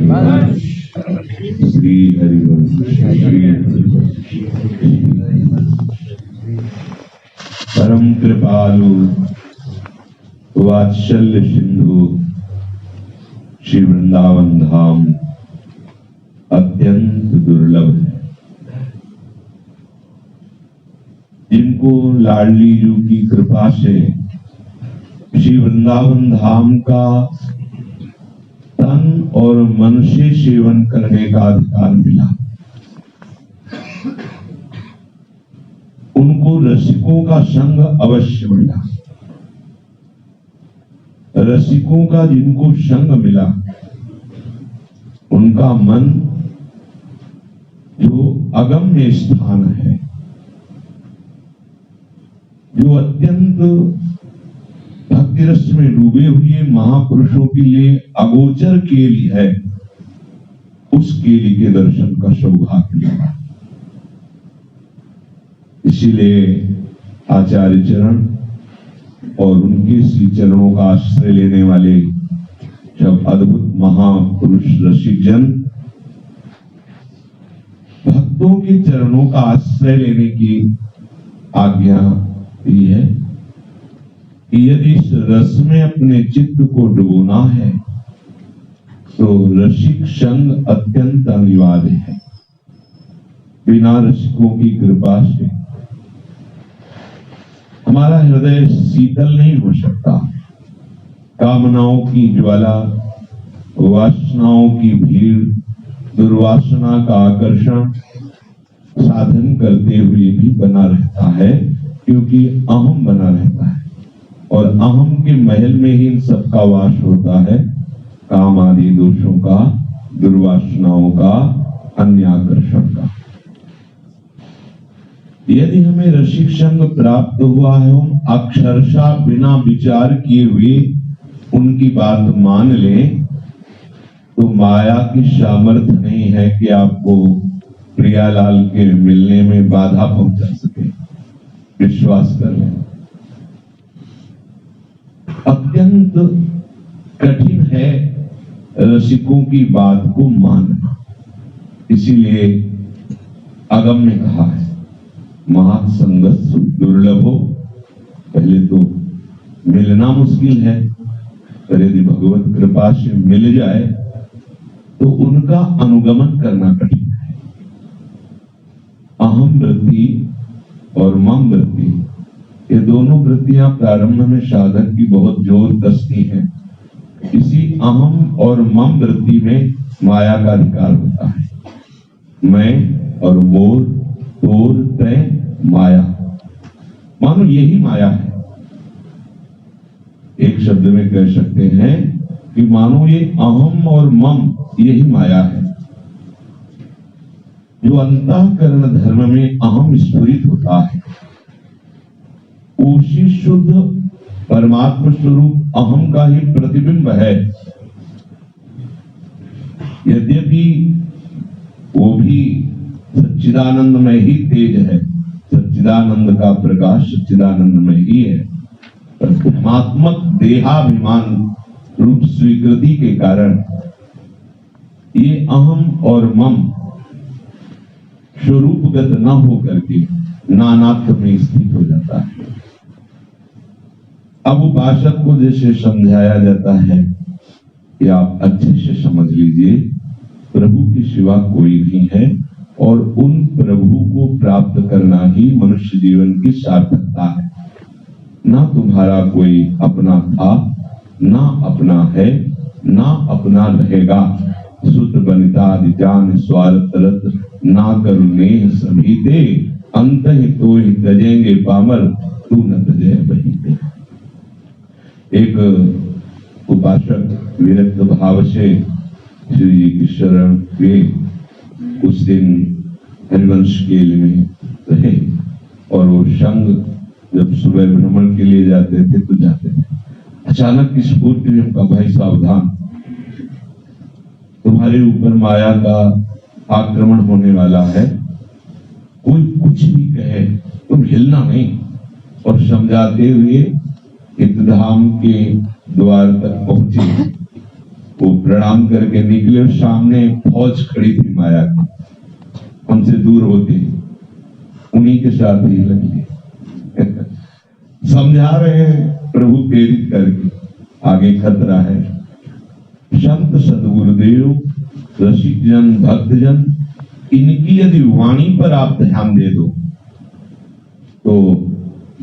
श्री हरिवंश परम कृपालु वात्सल्य सिंधु श्री वृंदावन धाम अत्यंत दुर्लभ है। जिनको लाडली जू की कृपा से श्री वृंदावन धाम का तन और मन से सेवन करने का अधिकार मिला, उनको रसिकों का संग अवश्य मिला। रसिकों का जिनको संग मिला, उनका मन जो अगम्य स्थान है, जो अत्यंत भक्ति रस में डूबे हुए महापुरुषों के लिए अगोचर केली है, उस केली के दर्शन का सौभाग्य मिला। इसीलिए आचार्य चरण और उनके श्री चरणों का आश्रय लेने वाले जब अद्भुत महापुरुष रसिक जन भक्तों के चरणों का आश्रय लेने की आज्ञा दी है कि यदि इस रस में अपने चित्त को डुबोना है तो रसिक संग अत्यंत अनिवार्य है। बिना रसिकों की कृपा से हमारा हृदय शीतल नहीं हो सकता। कामनाओं की ज्वाला, वासनाओं की भीड़, दुर्वासना का आकर्षण साधन करते हुए भी बना रहता है, क्योंकि अहम बना रहता है और अहम के महल में ही इन सबका वास होता है। काम आदि दोषों का, दुर्वासनाओं का, अन्य आकर्षण का। यदि हमें रसिक संग प्राप्त हुआ है, हम अक्षरशः बिना विचार किए हुए उनकी बात मान लें, तो माया की सामर्थ्य नहीं है कि आपको प्रियालाल के मिलने में बाधा पहुंचा सके। विश्वास कर लें, अत्यंत कठिन है रसिकों की बात को मानना। इसीलिए अगम ने कहा है, महासंगत दुर्लभ हो। पहले तो मिलना मुश्किल है, पर यदि भगवत कृपा से मिल जाए तो उनका अनुगमन करना कठिन है। अहम वृत्ति और मम वृत्ति, ये दोनों वृत्तियां प्रारंभ में साधक की बहुत जोर कसती हैं। इसी अहम और मम वृत्ति में माया का अधिकार होता है। मैं और मोर, तोर, तय, माया, मानो यही माया है। एक शब्द में कह सकते हैं कि मानो ये अहम और मम यही माया है। जो अंतःकरण धर्म में अहम स्फुरित होता है, उसी शुद्ध परमात्मा स्वरूप अहम का ही प्रतिबिंब है। यद्यपि वो भी सच्चिदानंद में ही तेज है, सच्चिदानंद का प्रकाश सच्चिदानंद में ही है, पर धर्मात्मक देहाभिमान रूप स्वीकृति के कारण ये अहम और मम स्वरूपगत न होकर के नानात्व में स्थित हो जाता है। अब उपासक को जैसे समझाया जाता है कि आप अच्छे से समझ लीजिए, प्रभु के सिवा कोई नहीं है और उन प्रभु को प्राप्त करना ही मनुष्य जीवन की सार्थकता है। ना तुम्हारा कोई अपना था, ना अपना है, ना अपना रहेगा। सुत बनिता दिजान स्वार्थ रत, ना करुणेह सभी ते, अंत ही तो ही तजेंगे पामर, तू न तजे वही ते। एक उपासक विरक्त भाव से श्री जी की शरण हुए। उस दिन हरिवंश केल में रहे और वो संग जब सुबह भ्रमण के लिए जाते थे तो जाते थे। अचानक की स्फूर्ति में उनका, भाई सावधान, तुम्हारे ऊपर माया का आक्रमण होने वाला है। कोई कुछ भी कहे तुम हिलना नहीं। और समझाते हुए हितधाम के द्वार तक पहुंचे वो प्रणाम करके निकले, सामने फौज खड़ी थी माया की, उनसे दूर होते उन्हीं के साथ ही लगी। समझा रहे हैं प्रभु प्रेरित करके, आगे खतरा है। संत सदगुरुदेव, रसिक जन, भक्त जन, इनकी यदि वाणी पर आप ध्यान दे दो तो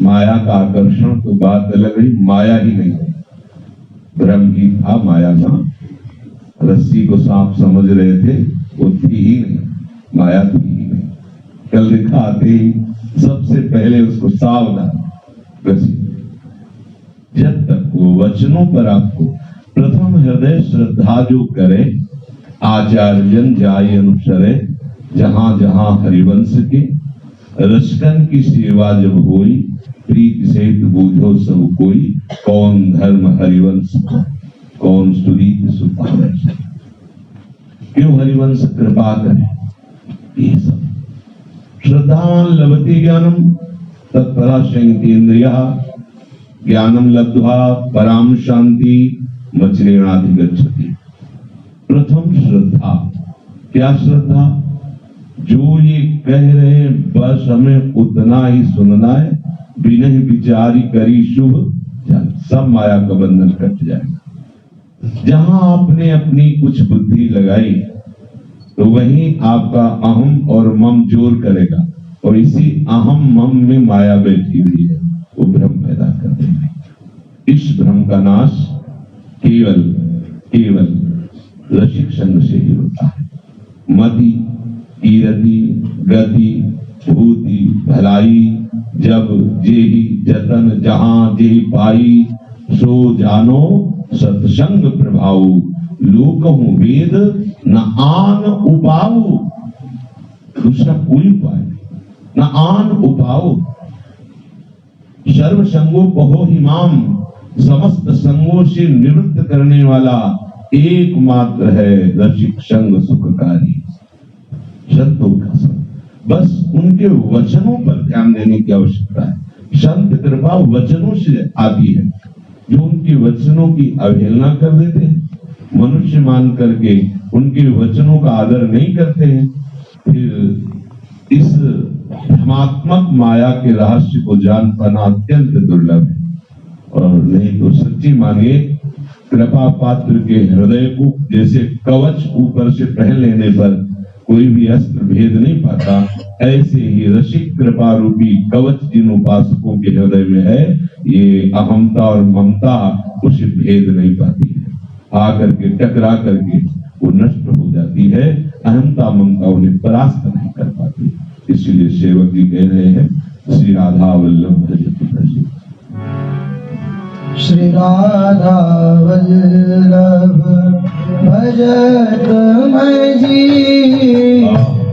माया का आकर्षण तो बात अलग है, माया ही नहीं है, भ्रम ही था, माया ना। रस्सी को सांप समझ रहे थे, वो थी ही नहीं, माया थी ही नहीं। कल लिखा आते ही सबसे पहले उसको सावधान रस्सी। जब तक वो वचनों पर आपको प्रथम हृदय श्रद्धा जो करे, आचार्यन जाय अनुसरे, जहां जहां हरिवंश के रसकन की सेवा जब होई, प्रीत सहित बूझो सब कोई, कौन धर्म हरिवंश का, कौन सुरीत सुपावे। क्यों हरिवंश कृपा करे, ये सब श्रद्धावान लभते ज्ञानम तत्परा संयतेन्द्रिया, ज्ञानम लब्ध्वा पराम शांति मचरेणाधिगच्छति। प्रथम श्रद्धा, क्या श्रद्धा? जो ये कह रहे बस हमें उतना ही सुनना है, बिना ही विचारी करी शुभ, सब माया का बंधन कट जाएगा। जहां आपने अपनी कुछ बुद्धि लगाई तो वहीं आपका अहम और मम जोर करेगा, और इसी अहम मम में माया बैठी हुई है, वो भ्रम पैदा कर देगी। इस भ्रम का नाश केवल केवल रसिक संग से ही होता है। मति, कीरति, गति, भूति, भलाई, जब जेहि जतन जहां जेहि पाई, सो जानो सत्संग प्रभाव, लोकहु वेद न आन उपाऊ। दूसरा कोई उपाय न आन उपाऊ। सर्व संगो कहो हिमाम, समस्त संगों से निवृत्त करने वाला एकमात्र है रसिक संग सुखकारी। संतों का संग, बस उनके वचनों पर ध्यान देने की आवश्यकता है। संत कृपा वचनों से आती है। जो उनके वचनों की अवहेलना कर देते हैं, मनुष्य मान करके उनके वचनों का आदर नहीं करते हैं, फिर इस भ्रमात्मक माया के रहस्य को जान पाना अत्यंत दुर्लभ है। और नहीं तो सच्ची मानिए, कृपा पात्र के हृदय को जैसे कवच ऊपर से पहन लेने पर कोई भी अस्त्र भेद नहीं पाता, ऐसे ही रसिक कृपा रूपी कवच जिन उपासकों के हृदय में है, ये अहमता और ममता उसे भेद नहीं पाती है। आकर के टकरा करके वो नष्ट हो जाती है। अहमता ममता उन्हें परास्त नहीं कर पाती। इसीलिए सेवक जी कह रहे हैं, श्री राधा वल्लभ भजत भजी, श्री राधा वल्लभ भजत भजी,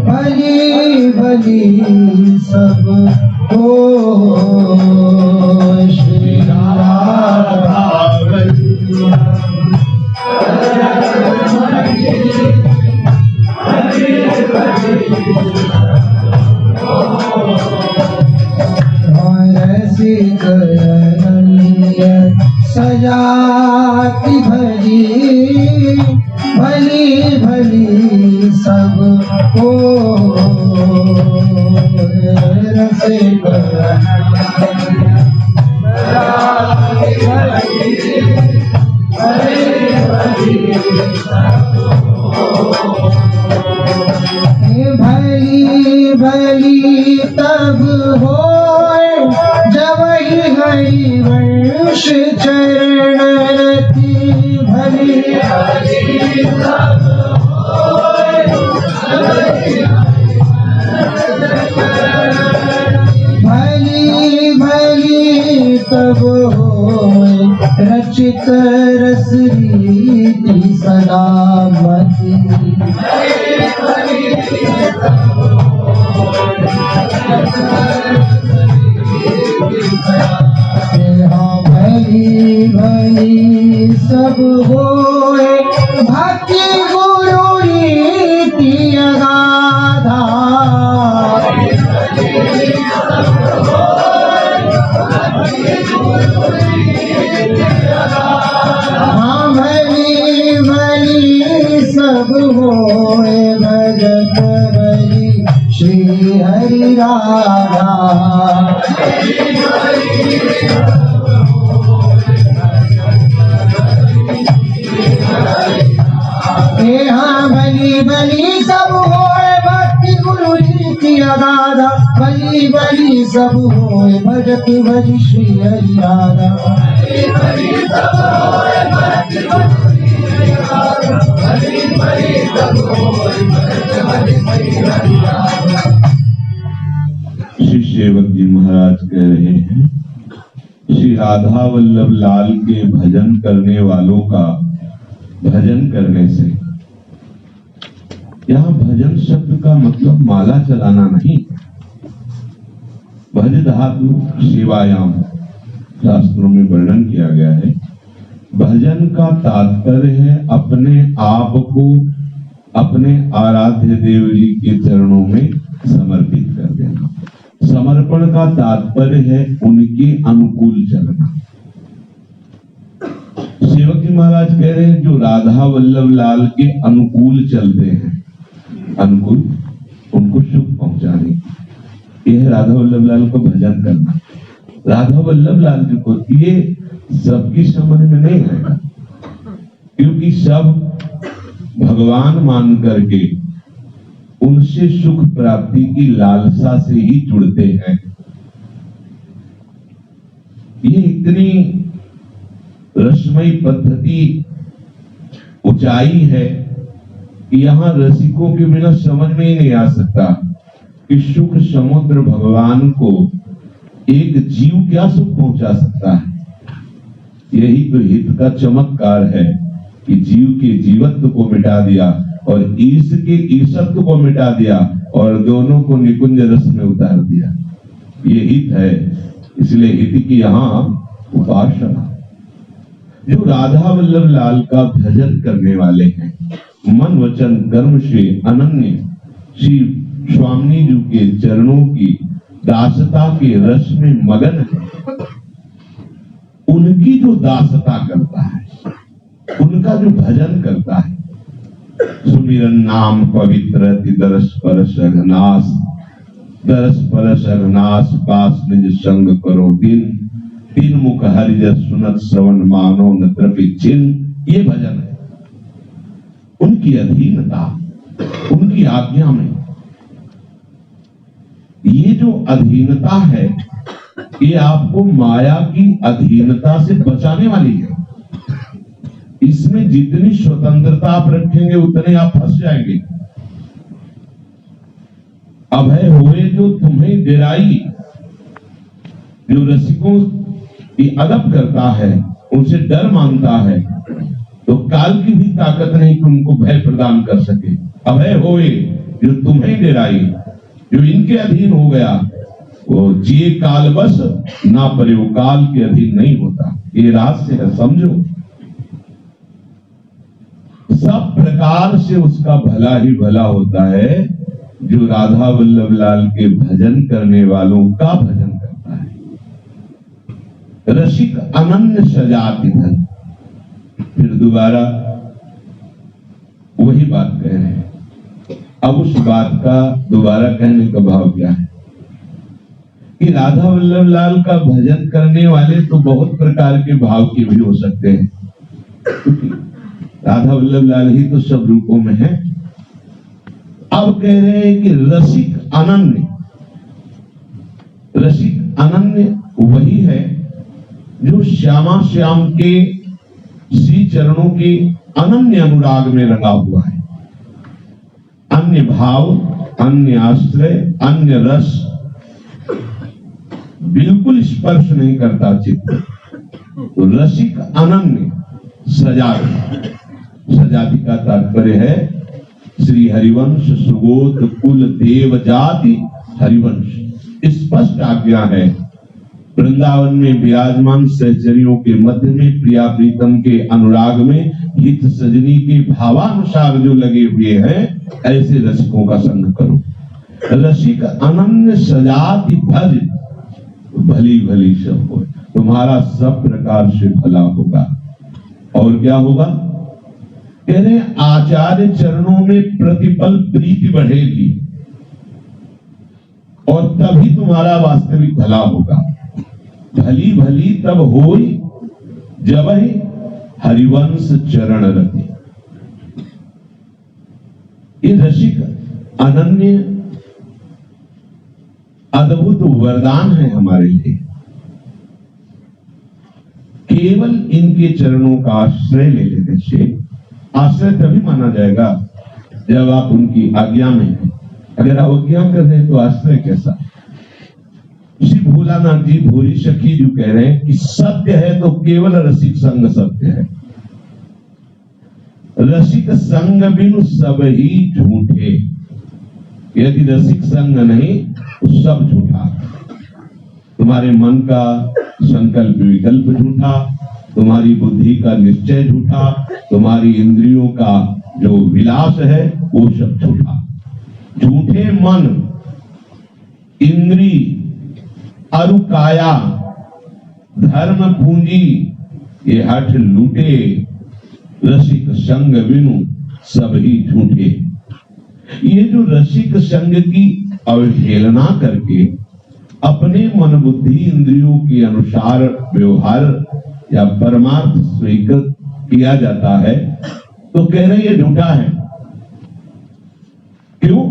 भली भली सब को। श्री राधा सजाती भजी, भली भली सब को। रसिक भली भली तब होए, जब ही हरिवंश चरण रति। भली भली तब होए, भली भली तब होए, रचित रस रीति सलामती। भली भली सब होए, भक्ति गुरु रीति अगाधा। हाँ भली भली सब होए भजत हरि श्री हरि राधा। हाँ भली भली सब होए भक्ति गुरु रीति अगाधा, भली भली सब होए भजत भज श्री हरि राधा। श्री सेवक जी महाराज कह रहे हैं, श्री राधा वल्लभ लाल के भजन करने वालों का भजन करने से, यहाँ भजन शब्द का मतलब माला चलाना नहीं। भज धातु सेवायाम शास्त्रों में वर्णन किया गया है। भजन का तात्पर्य है अपने आप को अपने आराध्य देव जी के चरणों में समर्पित कर देना। समर्पण का तात्पर्य है उनके अनुकूल चलना। सेवक जी महाराज कह रहे हैं जो राधा वल्लभ लाल के अनुकूल चलते हैं, अनुकूल उनको सुख पहुंचाने, यह राधा वल्लभ लाल को भजन करना। राधा वल्लभ लाल जी को ये सबकी समझ में नहीं आएगा, क्योंकि सब भगवान मान करके उनसे सुख प्राप्ति की लालसा से ही जुड़ते हैं। ये इतनी रसमयी पद्धति ऊंचाई है कि यहाँ रसिकों के बिना समझ में ही नहीं आ सकता कि सुख समुद्र भगवान को एक जीव क्या सुख पहुंचा सकता है। यही तो हित का चमत्कार है कि जीव के जीवत्व को मिटा दिया और ईश के ईशत्व को मिटा दिया और दोनों को निकुंज रस में उतार दिया। ये हित है, इसलिए हित की यहाँ उपासना। जो राधा वल्लभ लाल का भजन करने वाले हैं, मन वचन कर्म से अनन्य श्री स्वामी जी के चरणों की दासता के रस में मगन है, उनकी जो दासता करता है, उनका जो भजन करता है, सुमिरन नाम पवित्र दरस परस अघनाश, दरस परस अघनाश पास निज संग करो दिन, तीन मुख हरिजस सुनत श्रवण मानो न तृपि चिन्ह। ये भजन है उनकी अधीनता, उनकी आज्ञा में। ये जो अधीनता है ये आपको माया की अधीनता से बचाने वाली है। इसमें जितनी स्वतंत्रता आप रखेंगे उतने आप फंस जाएंगे। अभय होए जो तुम्हें डेराई, जो रसिकों की अदब करता है, उनसे डर मांगता है, तो काल की भी ताकत नहीं कि उनको भय प्रदान कर सके। अभय होए जो तुम्हें डेराई, जो इनके अधीन हो गया, वो जिए काल बस ना परे, वो काल के अधीन नहीं होता। ये रहस्य है, समझो। सब प्रकार से उसका भला ही भला होता है जो राधा वल्लभ लाल के भजन करने वालों का भजन करता है। रसिक अनन्य सजाति धन। फिर दोबारा वही बात कह रहे हैं। अब उस बात का दोबारा कहने का भाव क्या है कि राधा वल्लभ लाल का भजन करने वाले तो बहुत प्रकार के भाव के भी हो सकते हैं, क्योंकि राधा वल्लभ लाल ही तो सब रूपों में है। अब कह रहे हैं कि रसिक अनन्य, रसिक अनन्य वही है जो श्यामा श्याम के श्री चरणों के अनन्य अनुराग में रंगा हुआ है। अन्य भाव, अन्य आश्रय, अन्य रस बिल्कुल स्पर्श नहीं करता चित्त। तो रसिक अनन्य सजाति, सजाति का तात्पर्य है श्री हरिवंश सुगोत कुल देव जाति हरिवंश। स्पष्ट आज्ञा है। वृंदावन में विराजमान सहचरियों के मध्य में प्रिया प्रीतम के अनुराग में हित सजनी के भावानुसार जो लगे हुए हैं, ऐसे रसिकों का संग करो। रसिक अनन्य सजाति भज, भली भली सब हो, तुम्हारा सब प्रकार से भला होगा। और क्या होगा? कह रहे आचार्य चरणों में प्रतिपल प्रीति बढ़ेगी और तभी तुम्हारा वास्तविक भला होगा। भली भली तब होई जब ही हरिवंश चरण रति। ये रसिक अनन्य अद्भुत वरदान है हमारे लिए। केवल इनके चरणों का आश्रय ले लेने से, आश्रय तभी माना जाएगा जब आप उनकी आज्ञा में हैं। अगर अवज्ञा कर रहे हैं तो आश्रय कैसा? श्री भोलानाथ जी भोली सखी जो कह रहे हैं कि सत्य है तो केवल रसिक संग सत्य है। रसिक संग बिनु सब ही झूठे। यदि रसिक संग नहीं तो सब झूठा। तुम्हारे मन का संकल्प विकल्प झूठा, तुम्हारी बुद्धि का निश्चय झूठा, तुम्हारी इंद्रियों का जो विलास है वो सब झूठा। झूठे मन, इंद्री, अरु काया, धर्म पूंजी ये हठ लूटे। रसिक संग बिनु सब ही झूठे। ये जो रसिक संग की अवहेलना करके अपने मन बुद्धि इंद्रियों के अनुसार व्यवहार या परमार्थ स्वीकृत किया जाता है, तो कह रहे ये झूठा है। क्यों?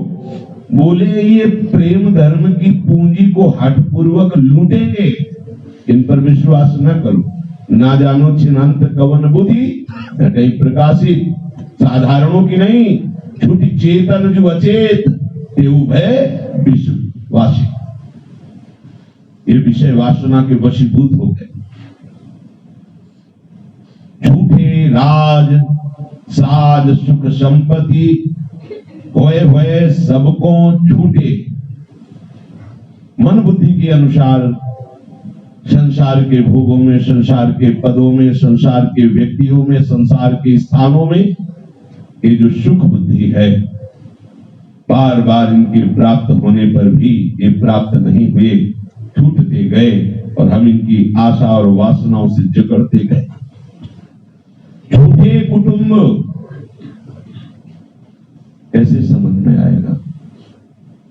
बोले ये प्रेम धर्म की पूंजी को हठ पूर्वक लूटेंगे। इन पर विश्वास न करो। ना जानो छिनंत कवन बुद्धि घटे प्रकाशित। साधारणों की नहीं, झूठी चेतन जो अचेत तेऊ भय विश्वासी। ये विषय वासना के वशीभूत हो गए। झूठे राज साज सुख संपत्ति होए सबको झूठे। मन बुद्धि के अनुसार संसार के भोगों में, संसार के पदों में, संसार के व्यक्तियों में, संसार के स्थानों में ये जो सुख बुद्धि है, बार बार इनके प्राप्त होने पर भी ये प्राप्त नहीं हुए, छूटते गए और हम इनकी आशा और वासनाओं से जकड़ते गए। झूठे कुटुंब कैसे समझ में आएगा?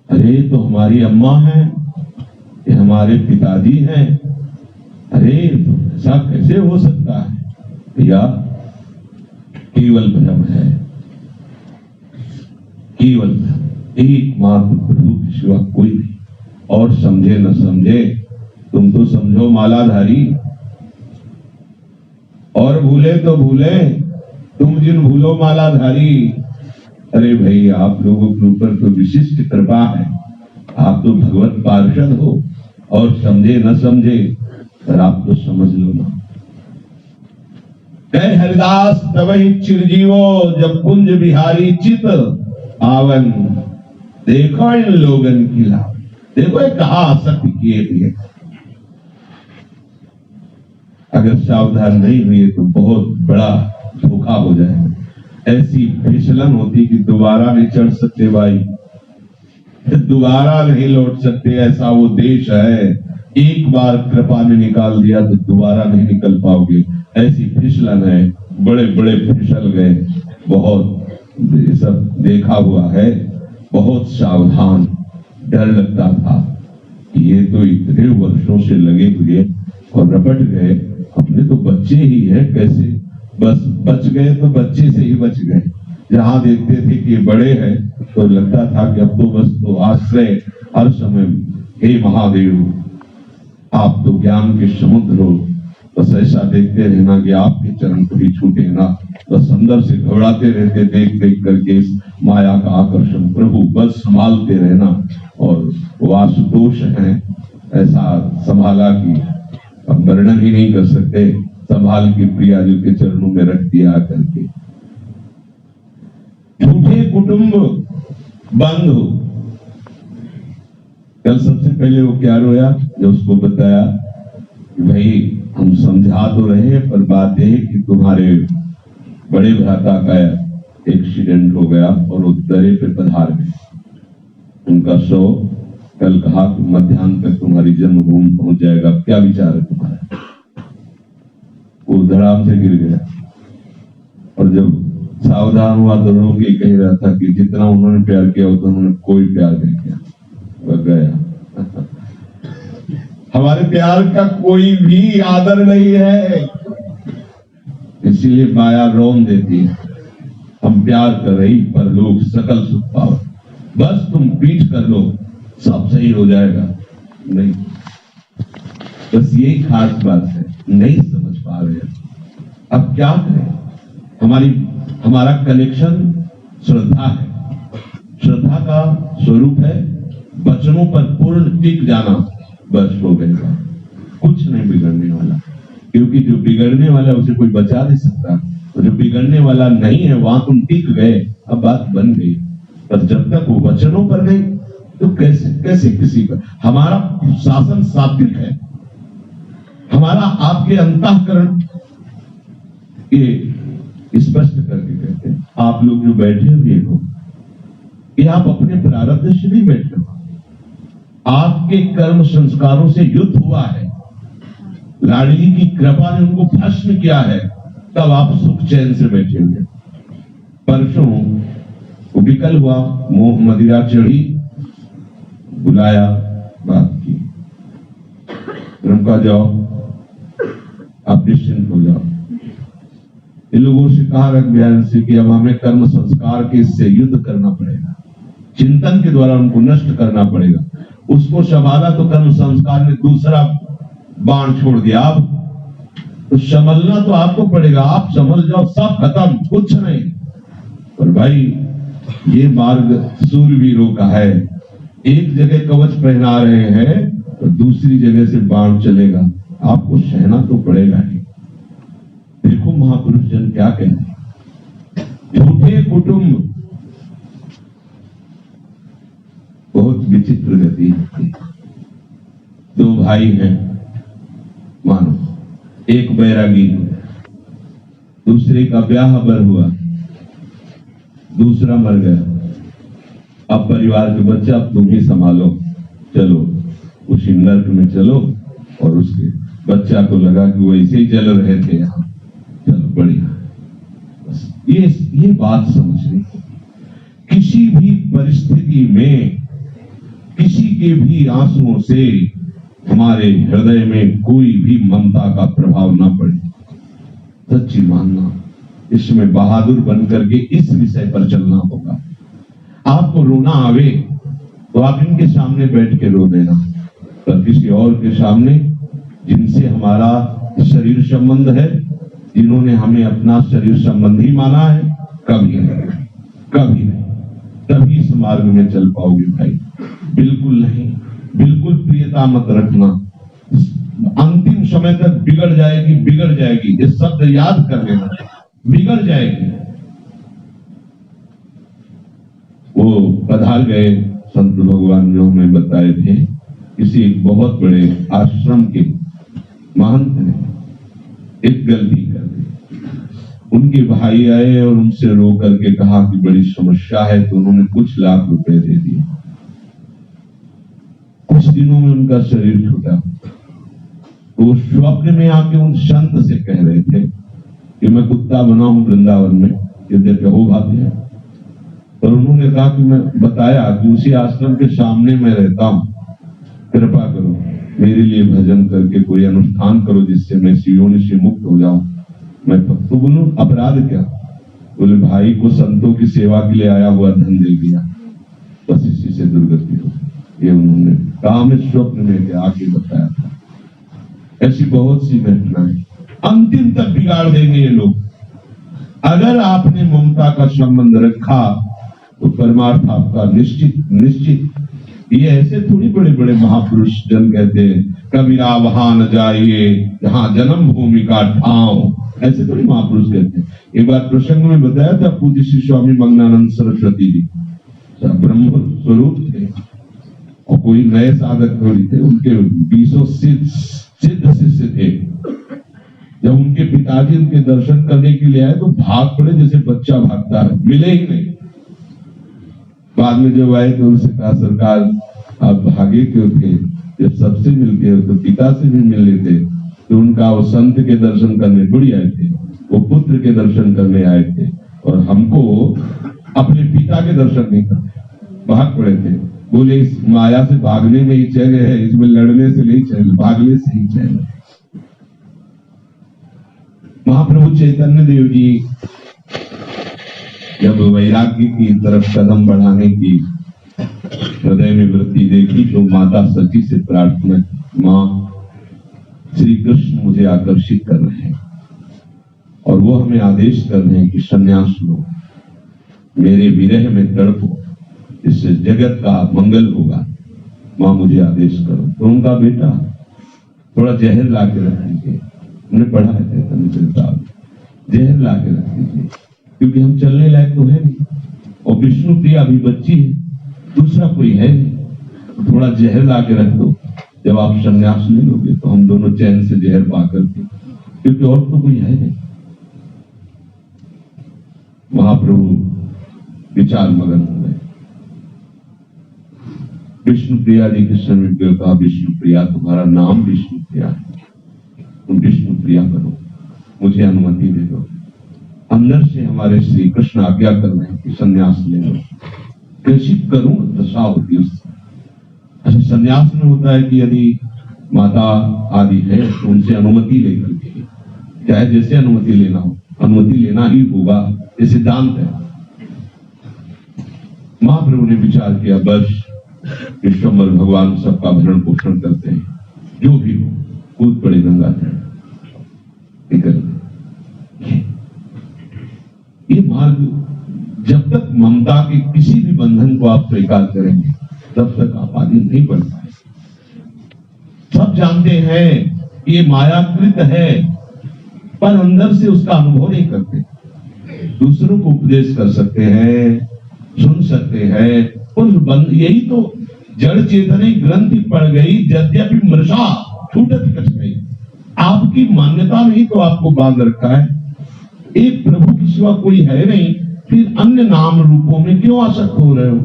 अरे तो हमारी अम्मा है, ये हमारे पिताजी हैं, अरे तो ऐसा कैसे हो सकता है? भैया केवल भ्रम है, केवल भ्रम। एकमात्र प्रभु के सिवा कोई नहीं। और समझे न समझे, तुम तो समझो मालाधारी, और भूले तो भूले, तुम जिन भूलो मालाधारी। अरे भाई आप लोगों के ऊपर तो विशिष्ट कृपा है, आप तो भगवत पार्षद हो, और समझे न समझे पर आप तो समझ लो ना। कह हरिदास तवहि चिरजीवो जब कुंज बिहारी चित आवन। देखो इन लोगन की लाभ, देखो ये कहा आसक्ति किए हुए। अगर सावधान नहीं हुए तो बहुत बड़ा धोखा हो जाएगा। ऐसी फिसलन होती कि दोबारा नहीं चढ़ सकते भाई, दोबारा नहीं लौट सकते। ऐसा वो देश है, एक बार कृपा ने निकाल दिया तो दोबारा नहीं निकल पाओगे। ऐसी फिसलन है, बड़े बड़े फिसल गए। बहुत ये सब देखा हुआ है। बहुत सावधान, डर लगता था कि ये तो इतने वर्षों से लगे हुए और रपट गए, अपने तो बच्चे ही है, कैसे बस बच गए तो बच्चे से ही बच गए। जहां देखते थे कि बड़े हैं तो लगता था कि अब तो बस तो आश्रय हर समय। हे महादेव, आप तो ज्ञान के समुद्र हो, बस ऐसा देखते रहना कि आपके चरण कभी छूटे ना। बस अंदर से घबराते रहते देख देख करके इस माया का आकर्षण। प्रभु बस संभालते रहना। और वासुदोष है ऐसा संभाला कि अब वर्णन ही नहीं कर सकते। संभाल के प्रिया जी के चरणों में रख दिया करके। झूठे कुटुंब बंधु। कल सबसे पहले वो क्या रोया जब उसको बताया कि भाई हम समझा तो रहे पर बात यह है कि तुम्हारे बड़े भ्राता का एक्सीडेंट हो गया और वो दरे पे पधार गए। उनका शव कल कहा कि मध्याह्न तक तुम्हारी जन्मभूमि पहुंच जाएगा। क्या विचार है तुम्हारा? वो धड़ाम से गिर गया और जब सावधान हुआ तो रो के कह रहा था कि जितना उन्होंने प्यार किया उतना उन्होंने कोई प्यार नहीं किया, वह गया। हमारे प्यार का कोई भी आदर नहीं है, इसीलिए माया रोन देती है। हम प्यार कर रही पर लोग सकल सुख पाओ, बस तुम पीठ कर लो सब सही हो जाएगा। नहीं, बस यही खास बात है, नहीं समझ पा रहे हैं। अब क्या करें? हमारा कनेक्शन श्रद्धा है, श्रद्धा का स्वरूप है वचनों पर पूर्ण टिक जाना, बस हो गया, कुछ नहीं बिगड़ने वाला। क्योंकि जो बिगड़ने वाला उसे कोई बचा नहीं सकता, तो जो बिगड़ने वाला नहीं है वहां तुम टिक गए, अब बात बन गई। पर जब तक वो वचनों पर नहीं तो कैसे किसी पर? हमारा शासन सात्विक है, हमारा आपके अंतःकरण ये स्पष्ट करके कहते हैं। आप लोग जो बैठे हुए हो ये आप अपने प्रारब्ध से नहीं बैठे हो, आपके कर्म संस्कारों से युद्ध हुआ है, लाडली की कृपा ने उनको भस्म किया है, तब आप सुख चैन से बैठे हुए। परसों वो विकल हुआ, मोह मदिरा चढ़ी, बुलाया, बात की, उनका जाओ आप निश्चिंत हो जाओ। इन लोगों से कहा रघुवीर से कि अब हमें कर्म संस्कार के इससे युद्ध करना पड़ेगा, चिंतन के द्वारा उनको नष्ट करना पड़ेगा। उसको संभाला तो कर्म संस्कार ने दूसरा बाण छोड़ दिया। अब तो संभलना तो आपको पड़ेगा, आप संभल जाओ, सब खत्म, कुछ नहीं। पर भाई ये मार्ग सूरवीरों का है, एक जगह कवच पहना रहे हैं तो दूसरी जगह से बाण चलेगा, आपको सहना तो पड़ेगा ही। देखो महापुरुष जन क्या कहते हैं, झूठे कुटुंब बहुत विचित्र गति है। दो भाई हैं, मानो एक बैरागी, दूसरे का ब्याह बर हुआ, दूसरा मर गया। अब परिवार के बच्चा अब तुम ही संभालो, चलो उसी नर्क में चलो। और उसके बच्चा को लगा कि वो ऐसे ही जल रहे थे यहाँ, चलो बढ़िया। बस ये बात समझनी, किसी भी परिस्थिति में किसी के भी आंसुओं से हमारे हृदय में कोई भी ममता का प्रभाव ना पड़े, सच्ची मानना। इसमें बहादुर बनकर के इस विषय पर चलना होगा। आपको रोना आवे तो आप इनके सामने बैठ के रो देना, पर किसी और के सामने जिनसे हमारा शरीर संबंध है, जिन्होंने हमें अपना शरीर संबंधी माना है, कभी नहीं, कभी नहीं। तभी इस मार्ग में चल पाओगे भाई, बिल्कुल नहीं। बिल्कुल प्रियता मत रखना, अंतिम समय तक बिगड़ जाएगी। ये शब्द याद कर लेना, बिगड़ जाएगी। वो पधार गए संत भगवान जो हमें बताए थे, किसी एक बहुत बड़े आश्रम के महंत ने एक गलती कर दी। उनके भाई आए और उनसे रो करके कहा कि बड़ी समस्या है, तो उन्होंने कुछ लाख रुपए दे दिए। कुछ दिनों में उनका शरीर छूटा। वो स्वप्न में आके उन संत से कह रहे थे कि मैं कुत्ता बना हूं वृंदावन में, यद्यपि हो बात है। पर उन्होंने कहा कि मैं बताया कि उसी आश्रम के सामने मैं रहता हूं, कृपा करो मेरे लिए भजन करके कोई अनुष्ठान करो जिससे मैं योनि से मुक्त हो जाऊं। मैं तो बोलूं अपराध क्या? बोले भाई को संतों की सेवा के लिए आया हुआ धन दे दिया, बस इसी से दुर्गति हो। ये उन्होंने कहा, मैं स्वप्न में के आके बताया था। ऐसी बहुत सी घटनाएं अंतिम तक बिगाड़ देंगे ये लोग। अगर आपने ममता का संबंध रखा तो परमार्थ आपका निश्चित। ये ऐसे थोड़ी बड़े बड़े महापुरुष जन कहते हैं, कबीरा वहां न जाइए जहां जन्म भूमि का ठाव, ऐसे थोड़ी महापुरुष कहते हैं। एक बार प्रसंग में बताया था, पूज्य श्री स्वामी मंगनानंद सरस्वती जी ब्रह्म स्वरूप थे और कोई नए साधक थोड़ी थे, उनके 20 सिद्ध शिष्य थे। जब उनके पिताजी उनके दर्शन करने के लिए आए तो भाग पड़े जैसे बच्चा भागता है, मिले ही नहीं। बाद में जब आए तो उनसे कहा, सरकार आप भागे क्यों थे? जब सबसे मिलते हो तो पिता से भी मिल लेते। तो उनका वो संत के दर्शन करने थोड़ी आए थे, वो पुत्र के दर्शन करने आए थे। और हमको अपने पिता के दर्शन नहीं करते, भाग पड़े थे। बोले इस माया से भागने में ही चैन है, इसमें लड़ने से नहीं चैन, भागने से ही चैन है। महाप्रभु चैतन्य देव जी जब वैराग्य की तरफ कदम बढ़ाने की हृदय में वृत्ति देखी तो माता सती से प्रार्थना, माँ श्री कृष्ण मुझे आकर्षित कर रहे हैं और वो हमें आदेश कर रहे हैं कि संन्यास लो, मेरे विरह में तड़पो, इससे जगत का मंगल होगा, माँ मुझे आदेश करो। तो उनका बेटा थोड़ा जहर ला के रख दीजिए, हमने पढ़ा है जहर ला के रख दीजिए, क्योंकि हम चलने लायक तो है नहीं और विष्णु प्रिया अभी बच्ची है, दूसरा कोई है नहीं, तो थोड़ा जहर ला के रख दो, जब आप संन्यास ले लोगे तो हम दोनों चैन से जहर पा करके, क्योंकि और तो कोई है नहीं। महाप्रभु विचार मगन हो गए। विष्णु प्रिया जी कृष्ण ने कहा, विष्णु प्रिया तुम्हारा नाम विष्णु प्रिया है, तुम विष्णु प्रिया बनो, मुझे अनुमति दे दो। अंदर से हमारे श्री कृष्ण आज्ञा कर रहे हैं कि संन्यास ले लो। कैसी करूं दशा होती है उससे। अच्छा, संन्यास में होता है कि यदि माता आदि है तो उनसे अनुमति लेकर के, चाहे जैसे अनुमति लेना हो, अनुमति लेना ही होगा, ये सिद्धांत है। महाप्रभु ने विचार किया, बस विश्वम्भर भगवान सबका भरण पोषण करते हैं, जो भी हो कूद पड़े गंगा तट, ये मार्ग जब तक ममता के किसी भी बंधन को आप स्वीकार करेंगे तब तक आप आगे नहीं बढ़ पाए। सब जानते हैं ये मायाकृत है, पर अंदर से उसका अनुभव नहीं करते। दूसरों को उपदेश कर सकते हैं, सुन सकते हैं, यही तो जड़ चेतने ग्रंथि पड़ गई, यद्यपि मृषा छूटत कछ गई। आपकी मान्यता में ही तो आपको बांध रखा है। एक प्रभु के सिवा कोई है नहीं, फिर अन्य नाम रूपों में क्यों आसक्त हो रहे हो,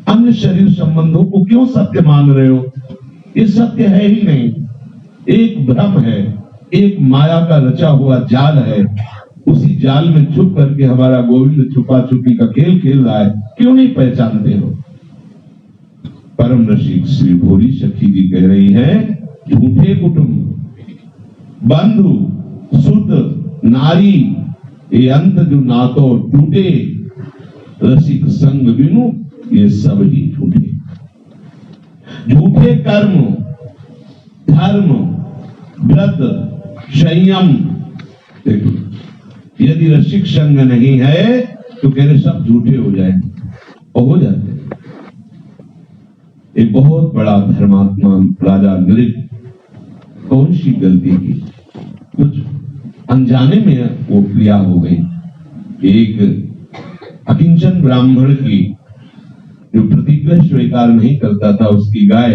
अन्य शरीर संबंधों को क्यों सत्य मान रहे हो। ये सत्य है ही नहीं, एक भ्रम है, एक माया का रचा हुआ जाल है। उसी जाल में छुप करके हमारा गोविंद छुपा छुपी का खेल खेल रहा है, क्यों नहीं पहचानते हो। परम रसिक श्री भोरी सखी जी कह रही है, झूठे कुटुंब बंधु सुत नारी ये अंत जो नातो टूटे, रसिक संग बिनु ये सब ही झूठे। झूठे कर्म धर्म व्रत संयम, देखो यदि रसिक संग नहीं है तो कह रहे सब झूठे हो जाएंगे, और हो जाते। एक बहुत बड़ा धर्मात्मा राजा नृप कौन सी गलती की, कुछ अनजाने में वो क्रिया हो गई। एक अकिंचन ब्राह्मण की जो प्रतिज्ञा स्वीकार नहीं करता था, उसकी गाय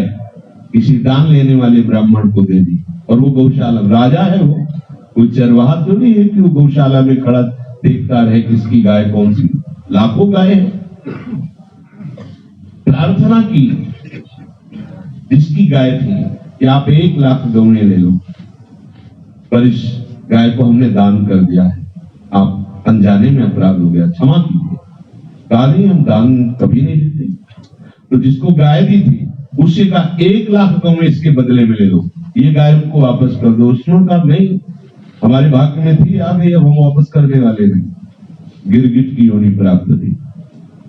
किसी दान लेने वाले ब्राह्मण को दे दी, और वो गौशाला, राजा है वो, कोई चरवाहा तो नहीं है कि वो गौशाला में खड़ा देखता रहे किसकी गाय कौन सी, लाखों गाय है। प्रार्थना की जिसकी गाय थी कि आप 1 लाख गौएं ले लो, पर इस गाय को हमने दान कर दिया है, आप अनजाने में अपराध हो गया, क्षमा कीजिए। कहा नहीं हम दान कभी नहीं देते। तो जिसको गाय दी थी उससे कहा 1 लाख गौएं इसके बदले में ले लो, ये गाय उनको वापस कर दो। उसने कहा नहीं, हमारे भाग्य में थी, आ गई, अब हम वापस करने वाले नहीं। गिरगिट की योनि प्राप्त थी,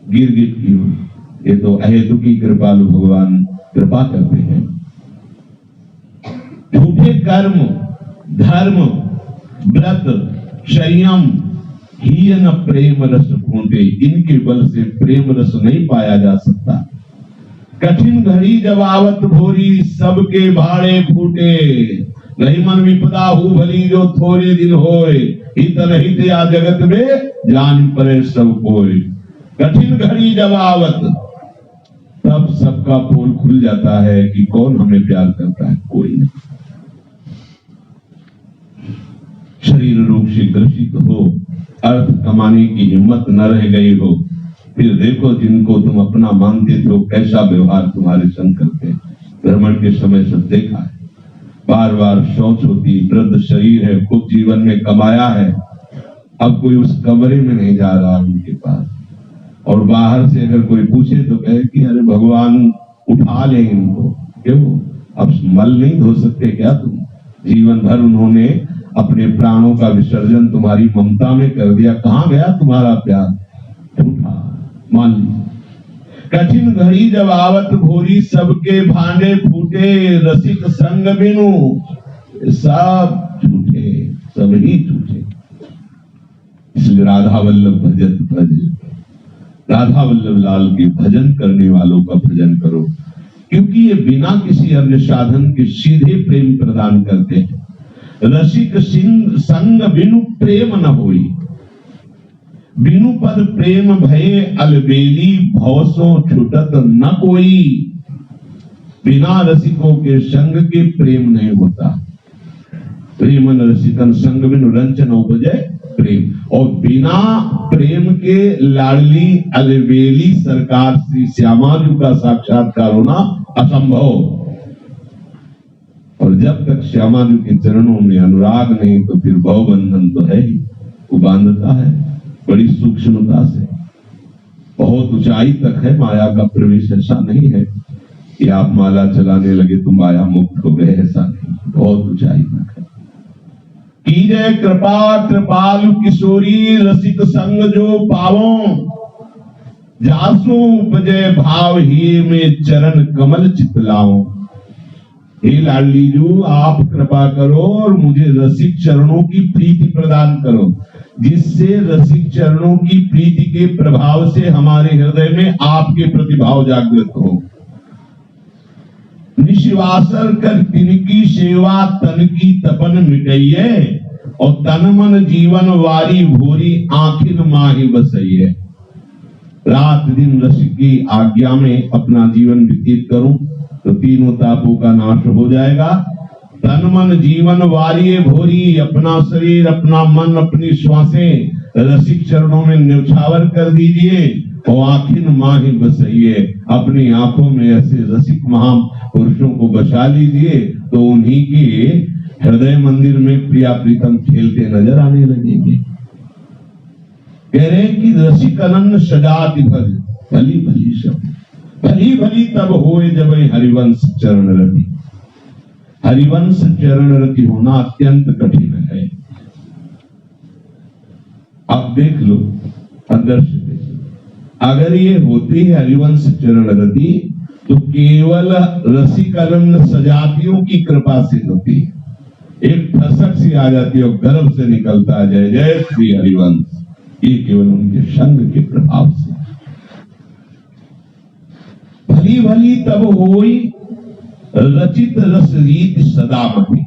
गिरगिट की योनि। ये तो अहेतु की कृपालु भगवान कृपा करते हैं। झूठे कर्म धर्म व्रत संयम ही न प्रेम रस फूटे, इनके बल से प्रेम रस नहीं पाया जा सकता। कठिन घड़ी जब आवत भोरी, सबके भाड़े फूटे, नहीं मन विपदा हो भली जो थोड़े दिन होए, हित नहीं थे आ जगत में जान परे सब कोई। कठिन घड़ी जब आवत, तब सबका पोल खुल जाता है कि कौन हमें प्यार करता है, कोई नहीं। शरीर रूप से ग्रसित हो, अर्थ कमाने की हिम्मत न रह गई हो, फिर देखो जिनको तुम अपना मानते थे कैसा व्यवहार तुम्हारे संग करते हैं। भ्रमण के समय सब देखा है, बार बार शौच होती, वृद्ध शरीर है, खूब जीवन में कमाया है, अब कोई उस कमरे में नहीं जा रहा उनके पास, और बाहर से अगर कोई पूछे तो कहे कि अरे भगवान उठा ले इनको, क्यों अब मल नहीं धो सकते क्या तुम? जीवन भर उन्होंने अपने प्राणों का विसर्जन तुम्हारी ममता में कर दिया, कहां गया तुम्हारा प्यार? उठा, मान लीजिए कठिन घड़ी जब आवत भोरी, सबके भांडे फूटे, रसिक संग बिनु सब झूठे, सब ही झूठे। इसलिए राधा वल्लभ भजत भज, राधा वल्लभ लाल के भजन करने वालों का भजन करो, क्योंकि ये बिना किसी अन्य साधन के सीधे प्रेम प्रदान करते हैं। रसिक संग बिनु प्रेम न होई, बिनु पद प्रेम भये अलबेली, भवसो छुटत न कोई। बिना रसिकों के संग के प्रेम नहीं होता। प्रेमन रसिकन संग बिनु रंचन उपजे प्रेम, और बिना प्रेम के लाडली अलबेली सरकार श्री श्यामा जी का साक्षात्कार होना असंभव। और जब तक श्यामा जी के चरणों में अनुराग नहीं तो फिर भव बंधन तो है ही, वो बांधता है बड़ी सूक्ष्मता से, बहुत ऊंचाई तक है। माया का प्रवेश ऐसा नहीं है कि आप माला चलाने लगे तो माया मुक्त हो गए, ऐसा नहीं, बहुत ऊंचाई तक है। कीजय कृपा कृपालु किशोरी, रसिक संग जो पावो, जासो उपजय भाव ही में चरण कमल चितलाओ। हे लाडली जू, आप कृपा करो और मुझे रसिक चरणों की प्रीति प्रदान करो, जिससे रसिक चरणों की प्रीति के प्रभाव से हमारे हृदय में आपके प्रतिभाव जागृत हो। निशिवासर कर तिनकी सेवा, तन की तपन मिटाइए, और तन मन जीवन वारी भोरी, आखिन माही बसइए। रात दिन रसिक की आज्ञा में अपना जीवन व्यतीत करूं तो तीनों तापों का नाश हो जाएगा। तन मन जीवन वारिये भोरी, अपना शरीर अपना मन अपनी श्वासें रसिक चरणों में न्यौछावर कर दीजिए, और आखिन माही बसइए। अपनी आंखों में ऐसे रसिक महापुरुषों को बसा लीजिए, तो उन्हीं के हृदय मंदिर में प्रिया प्रीतम खेलते नजर आने लगेंगे। कह रहे हैं कि रसिक अनन्य सजाति भज, भली भली शब्द, भली भली तब होए जब हरिवंश चरण रति। हरिवंश चरण रति होना अत्यंत कठिन है। आप देख लो, अंदर से देखो, अगर ये होती है हरिवंश चरण रति तो केवल रसिक अनन्य सजातियों की कृपा से होती है। एक ठसक सी आ जाती है और गर्भ से निकलता है जय जय श्री हरिवंश, ये केवल उनके संग के प्रभाव से। भली भली तब होई रचित रस रीत सदा मती।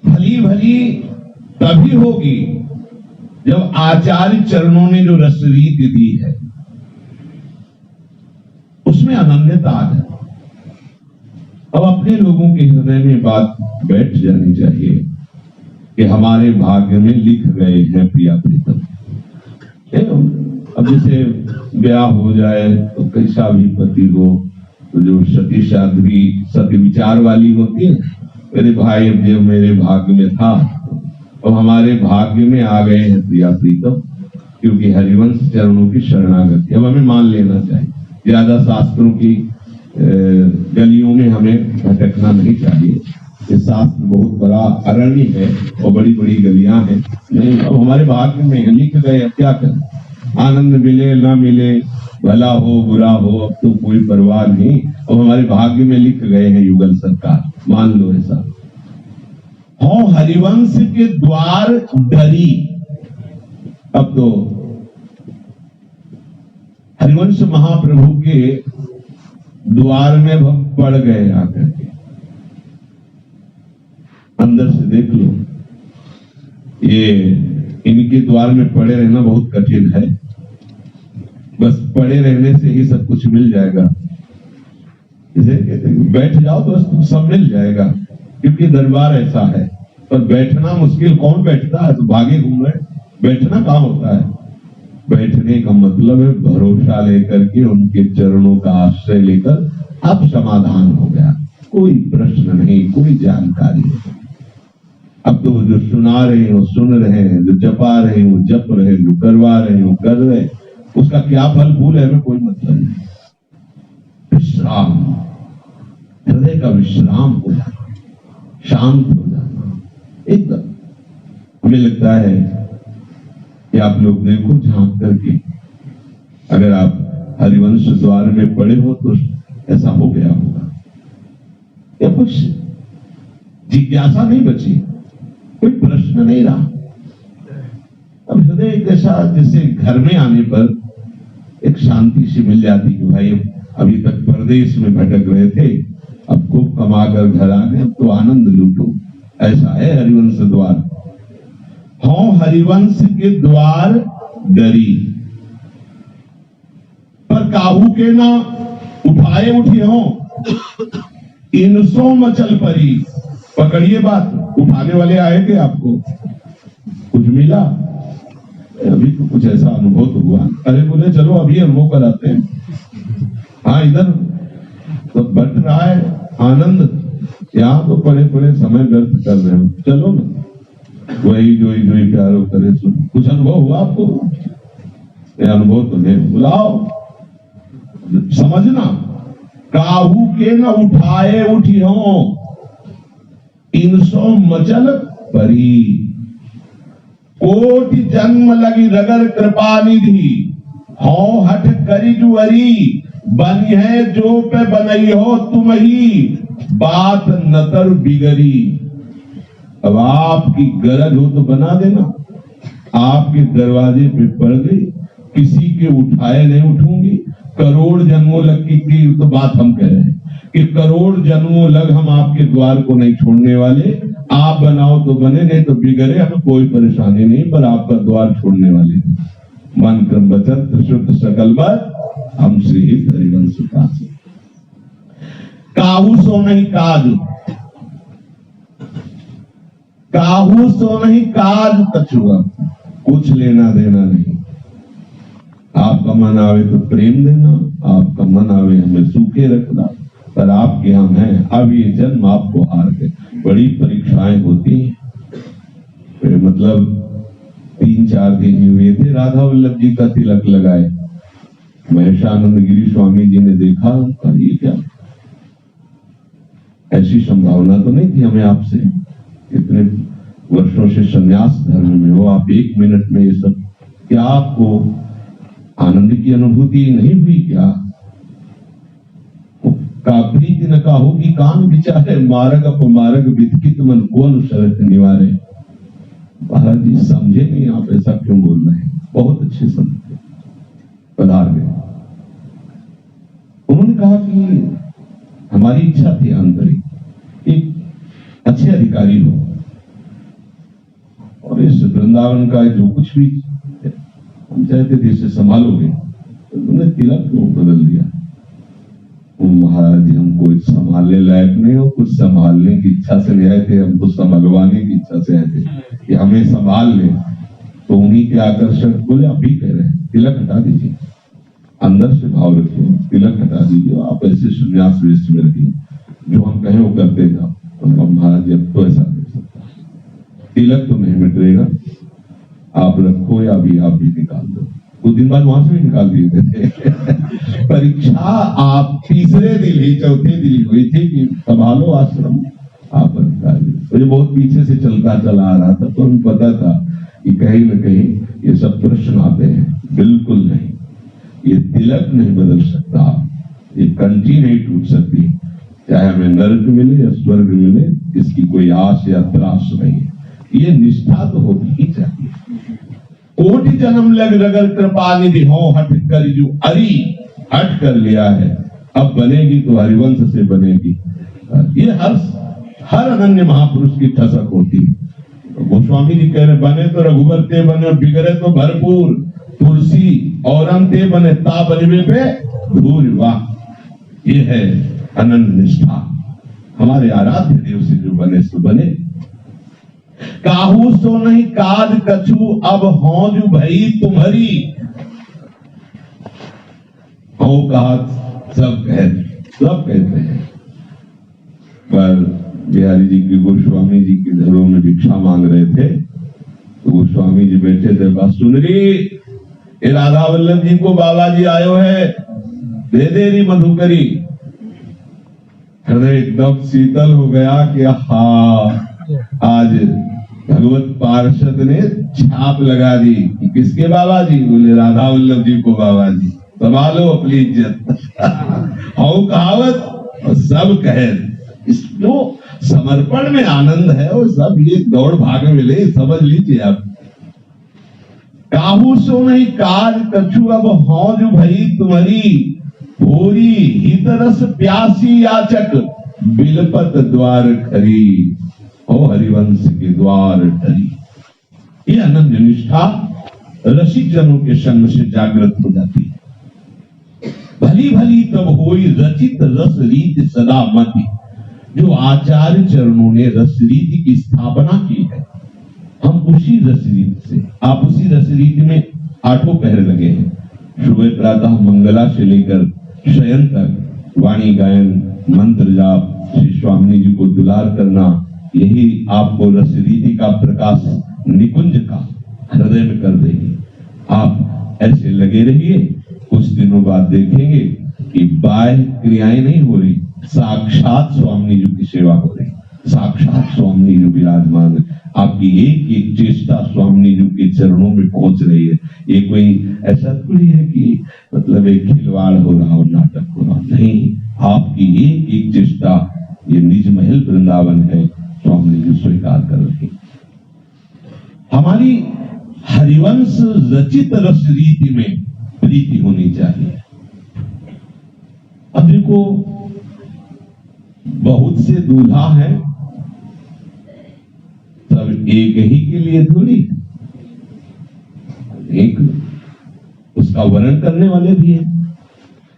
भली भली तभी होगी जब आचार्य चरणों ने जो रस रीत दी है उसमें अनन्यता आ जाए। अब अपने लोगों के हृदय में बात बैठ जानी चाहिए कि हमारे भाग्य में लिख गए हैं प्रिया प्रीतम। अब जैसे ब्याह हो जाए तो कैसा भी पति हो, तो जो सती साध्वी सत्य विचार वाली होती है, मेरे भाई अब जो मेरे भाग्य में था और हमारे भाग्य में आ गए हैं प्रिया प्रीतम, क्योंकि हरिवंश चरणों की शरणागति अब हमें मान लेना चाहिए। ज्यादा शास्त्रों की गलियों में हमें भटकना नहीं चाहिए। ये शास्त्र बहुत बड़ा अरण्य है और बड़ी बड़ी गलियां हैं। नहीं, अब हमारे भाग्य में लिख गए, अब क्या करें? आनंद मिले ना मिले, भला हो बुरा हो, अब तो कोई परवाह नहीं। अब हमारे भाग्य में लिख गए हैं युगल सरकार, मान लो ऐसा। हो हरिवंश के द्वार डरी, अब तो हरिवंश महाप्रभु के द्वार में हम पड़ गए आकर के। अंदर से देख लो, ये इनके द्वार में पड़े रहना बहुत कठिन है। बस पड़े रहने से ही सब कुछ मिल जाएगा। इसे कहते हैं बैठ जाओ तो सब मिल जाएगा, क्योंकि दरबार ऐसा है। पर बैठना मुश्किल, कौन बैठता है? तो भागे घूम रहे, बैठना कहाँ होता है? बैठने का मतलब है भरोसा लेकर के उनके चरणों का आश्रय लेकर अब समाधान हो गया, कोई प्रश्न नहीं, कोई जानकारी नहीं। अब तो जो सुना रहे हैं वो सुन रहे हैं, जो जपा रहे हैं वो जप रहे हैं, जो करवा रहे हैं वो कर रहे हैं, उसका क्या फल फूल है हमें कोई मतलब नहीं। विश्राम, हृदय का विश्राम हो जाना, शांत हो जाना एकदम। हमें लगता है कि आप लोग देखो झांक करके, अगर आप हरिवंश द्वार में पड़े हो तो ऐसा हो गया होगा, या कुछ जिज्ञासा नहीं बची, कोई प्रश्न नहीं रहा। अब हृदय के साथ जैसे घर में आने पर एक शांति सी मिल जाती कि भाई अभी तक परदेश में भटक रहे थे, अब खूब कमाकर घर आ गए, तो आनंद लूटो। ऐसा है हरिवंश द्वार। हो हरिवंश के द्वार डरी, पर काहू के ना उठाए उठे हो, इनसो मचल परी। पकड़िए बात, उठाने वाले आए थे आपको, कुछ मिला? अभी तो कुछ ऐसा अनुभव तो हुआ। अरे बोले चलो अभी अनुभव कराते हैं। हाँ, इधर तो बट रहा है आनंद, यहाँ तो पड़े पड़े समय व्यर्थ कर रहे हो, चलो ना। वही जो प्यारो करे सुन। कुछ अनुभव हुआ आपको? अनुभव तो नहीं, बुलाओ। समझना, काहू के न उठाए उठी हो, इनसो मचल परी। कोटि जन्म लगी रगर कृपा निधि, हो हठ करी जुअरी। बनी है जो पे बनई हो तुम ही, बात नतर बिगड़ी। अब आपकी गरज हो तो बना देना, आपके दरवाजे पे पड़ गई, किसी के उठाए नहीं उठूंगी। करोड़ जन्मों लग की तो बात हम कह रहे हैं कि करोड़ जन्मों लग हम आपके द्वार को नहीं छोड़ने वाले। आप बनाओ तो बने, नहीं तो बिगड़े, हमें कोई परेशानी नहीं, पर आपका द्वार छोड़ने वाले नहीं। मन क्रम बचत शुद्ध सकल बात हम श्री हरिवंश काज। काहू सो नहीं काज, काहू सो नहीं काज कछुआ। कुछ लेना देना नहीं। आपका मन आवे तो प्रेम देना, आपका मन आवे हमें सूखे रखना, पर आपके हम हैं। अब ये जन्म आपको हार गए। बड़ी परीक्षाएं होती हैं। मतलब 3-4 दिन हुए थे राधा वल्लभ जी का तिलक लगाए। महेशानंद गिरी स्वामी जी ने देखा, ये क्या, ऐसी संभावना तो नहीं थी हमें आपसे। इतने वर्षों से संन्यास धर्म में हो, आप 1 मिनट में ये सब, क्या आपको आनंद की अनुभूति नहीं हुई क्या? का प्रीति न काहू की कान विचारे, मार्ग अपमार्ग विदकित मन को अनुसरत निवारे। महाराज जी समझे नहीं आप ऐसा क्यों बोल रहे हैं? बहुत अच्छे समझे, पधार गए। उन्होंने कहा कि हमारी इच्छा थी आंतरिक एक अच्छे अधिकारी हो, और इस वृंदावन का जो कुछ भी हम चाहते थे इसे संभालोगे, तो तुमने तिलक क्यों बदल दिया? महाराज जी हम कोई संभालने लायक नहीं हो, कुछ संभालने की इच्छा से नहीं आए थे, हम तो संभलवाने की इच्छा से आए थे कि हमें संभाल ले। तो उन्हीं के आकर्षण बोले आप ही कह रहे हैं, तिलक हटा दीजिए, अंदर से भाव रखिए, तिलक हटा दीजिए, आप ऐसे संन्यास वेश में रखिए, जो हम कहें वो करते जाओ। तो महाराज जी अब तो ऐसा नहीं सकता, तिलक तो नहीं मिटेगा, आप रखो या अभी आप भी निकाल दो। कुछ दिन बाद वहां से भी निकाल दिए थे। परीक्षा आप तीसरे दिन ही, चौथे दिन हुई थी कि संभालो आश्रम आप अधिकारी। मुझे बहुत पीछे से चलता चला आ रहा था, तो हमें पता था कि कहीं न कहीं ये सब प्रश्न आते हैं। बिल्कुल नहीं, ये तिलक नहीं बदल सकता, ये कंठी नहीं टूट सकती, चाहे हमें नरक मिले या स्वर्ग मिले, इसकी कोई आस या त्रास नहीं है। ये निष्ठा तो होती ही चाहिए। कोटि जन्म लग रगर कृपा निधि, हो हट कर जो अरी, हट कर लिया है, अब बनेगी तो हरिवंश से बनेगी। ये हर अनन्य महापुरुष की ठसक होती है। गोस्वामी जी कह रहे बने तो रघुवर ते बने, बिगड़े तो भरपूर, तुलसी औरम ते बने, ता बनिवे पे धूर। वाह, ये है अनन्य निष्ठा। हमारे आराध्य देव से जो बने सो बने। काहू सो नहीं काज कछु, अब हो जो भई तुम्हारी। हो कहा सब कहते हैं, पर बिहारी जी की गोस्वामी जी के घरों में भिक्षा मांग रहे थे, तो गोस्वामी जी बैठे थे, बात सुन रही, ये राधा वल्लभ जी को बाबा जी आयो है, दे दे रही मधुकरी। हृदय एकदम शीतल हो गया कि हाँ, आज भगवत पार्षद ने छाप लगा दी कि किसके बाबा जी, बोले राधा वल्लभ जी को बाबा जी, संभालो अपनी इज्जत। हाउ कहावत और सब कहे, इसको समर्पण में आनंद है और सब ये दौड़ भाग मिले, समझ लीजिए आप। काहू सो नहीं काज कछु अब हौज भई तुम्हारी, भोरी हितरस प्यासी याचक बिलपत द्वार खरी, ओ हरिवंश के द्वार ठरी। ये अनन्य निष्ठा रसिक जनों के संग से जागृत हो जाती है। भली भली तब होई रचित रस रीति सदा मति, जो आचार्य चरणों ने रस रीति की स्थापना की है, हम उसी रस रीति से, आप उसी रस रीति में आठों पहर लगे हैं। सुबह प्रातः मंगला से लेकर शयन तक वाणी गायन, मंत्र जाप, श्री स्वामी जी को दुलार करना, यही आपको रस रीति का प्रकाश निकुंज का हृदय में कर देगी। आप ऐसे लगे रहिए, कुछ दिनों बाद देखेंगे कि बाह्य क्रियाएं नहीं हो रही, साक्षात स्वामी जी की सेवा हो रही, साक्षात स्वामी जी विराजमान है। आपकी एक एक चेष्टा स्वामी जी के चरणों में पहुंच रही है। ये कोई ऐसा थोड़ी है कि मतलब एक खिलवाड़ हो रहा हो, नाटक हो रहा, नहीं, आपकी एक एक चेष्टा ये निज महल वृंदावन है, स्वामी जी स्वीकार कर रहे। हमारी हरिवंश रचित रस रीति में प्रीति होनी चाहिए। अब देखो, बहुत से दूल्हा हैं, सब एक ही के लिए थोड़ी, एक उसका वर्णन करने वाले भी हैं।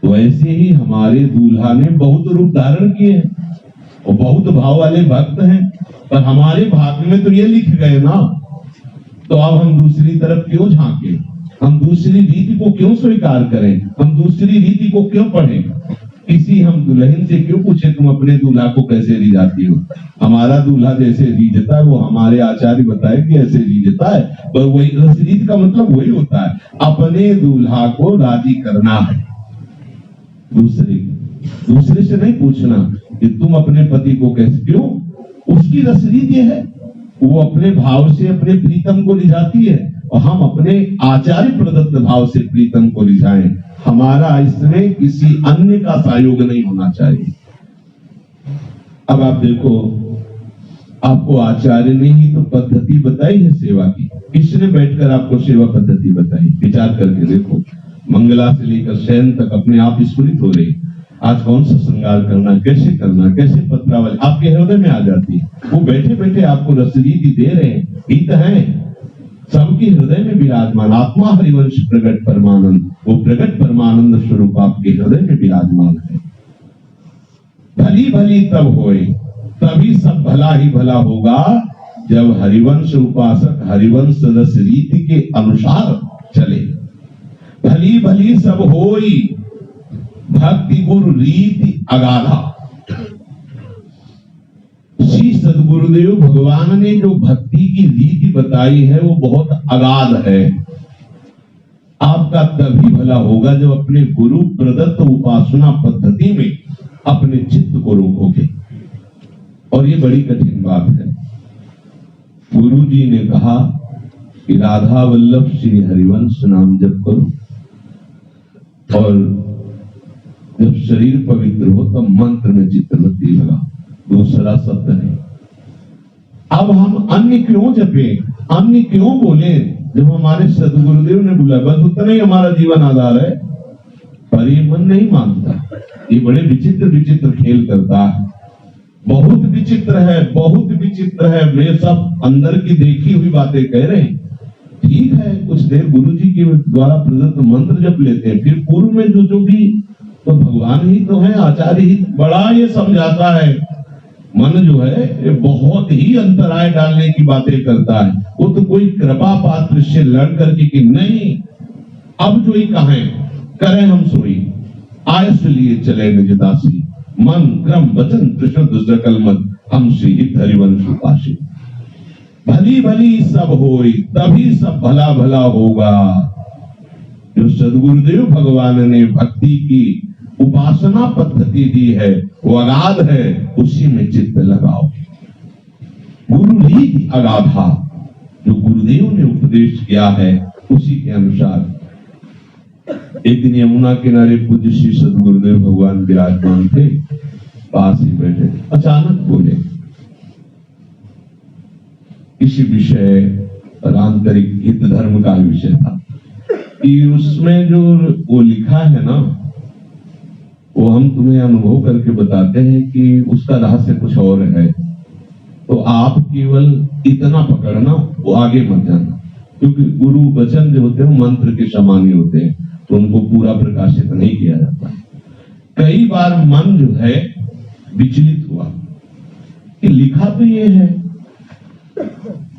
तो ऐसे ही हमारे दूल्हा ने बहुत रूप धारण किए हैं और बहुत भाव वाले भक्त हैं, पर हमारे भाग्य में तो ये लिख गए ना, तो अब हम दूसरी तरफ क्यों झांके, हम दूसरी रीति को क्यों स्वीकार करें, हम दूसरी रीति को क्यों पढ़ें, किसी हम दुल्हन से क्यों पूछे तुम अपने दूल्हा को कैसे रिझाती हो। हमारा दूल्हा जैसे रिझता है वो हमारे आचार्य बताए कि ऐसे रिझता है, पर वही रस रीति का मतलब वही होता है, अपने दूल्हा को राजी करना है, दूसरे से नहीं पूछना कि तुम अपने पति को कैसे, क्यों, उसकी रस रीति है, वो अपने भाव से अपने प्रीतम को रिझाती है और हम अपने आचार्य प्रदत्त भाव से प्रीतम को रिझाएं। हमारा इसमें किसी अन्य का सहयोग नहीं होना चाहिए। अब आप देखो, आपको आचार्य ने ही तो पद्धति बताई है सेवा की, किसने बैठकर आपको सेवा पद्धति बताई, विचार करके देखो। मंगला से लेकर शयन तक अपने आप स्फुरित हो रही, आज कौन सा श्रृंगार करना, कैसे पत्रावली आपके हृदय में आ जाती है। वो बैठे बैठे आपको रस रीति दे रहे हैं, हित है सबके हृदय में विराजमान, आत्मा हरिवंश प्रगट परमानंद, वो प्रगट परमानंद स्वरूप आपके हृदय में विराजमान है। भली भली तब होए, तभी सब भला ही भला होगा, जब हरिवंश उपासक हरिवंश रस रीति के अनुसार चले। भली भली सब होई, भक्ति गुरु रीति अगाधा। श्री सद्गुरुदेव भगवान ने जो भक्ति की रीति बताई है वो बहुत अगाध है। आपका तभी भला होगा जब अपने गुरु प्रदत्त उपासना पद्धति में अपने चित्त को रोकोगे, और ये बड़ी कठिन बात है। गुरु जी ने कहा कि राधा वल्लभ श्री हरिवंश नाम जप करो, और जब शरीर पवित्र हो तब मंत्र में चित्तवृत्ति लगा, दूसरा शब्द नहीं। अब हम अन्य क्यों जपे, अन्य क्यों बोले, जब हमारे सदगुरुदेव ने बोला, बस उतना ही हमारा जीवन आधार है। पर ये मन नहीं मानता, ये बड़े विचित्र विचित्र खेल करता है, बहुत विचित्र है, बहुत विचित्र है। वे सब अंदर की देखी हुई बातें कह रहे हैं, ठीक है, कुछ देर गुरु जी के द्वारा प्रदत्त मंत्र जप लेते हैं, फिर पूर्व में जो भी तो भगवान ही तो है, आचार्य ही, बड़ा ये समझाता है। मन जो है ये बहुत ही अंतराय डालने की बातें करता है। वो तो कोई कृपा पात्र से लड़ करके कि नहीं, अब जो ही कहें करें हम सोई, आयस लिए चले निज दासी, मन क्रम वचन त्रिशुद्ध सकल मत, हम श्रीहित हरिवंश उपासी। भली भली सब होई, तभी सब भला भला होगा। जो सदगुरुदेव भगवान ने भक्ति की उपासना पद्धति दी है वो अगाध है, उसी में चित्त लगाओ। गुरु रीति अगाधा, जो गुरुदेव ने उपदेश किया है उसी के अनुसार। एक दिन यमुना किनारे पूज्य श्री सदगुरुदेव भगवान विराजमान थे, पास ही बैठे, अचानक बोले किसी विषय, आंतरिक हित धर्म का विषय था कि उसमें जो वो लिखा है ना, वो हम तुम्हें अनुभव करके बताते हैं कि उसका रहस्य कुछ और है, तो आप केवल इतना पकड़ना, वो आगे मत जाना, क्योंकि गुरु वचन जो होते हैं मंत्र के समान ही होते हैं, तो उनको पूरा प्रकाशित नहीं किया जाता। कई बार मन जो है विचलित हुआ कि लिखा तो ये है,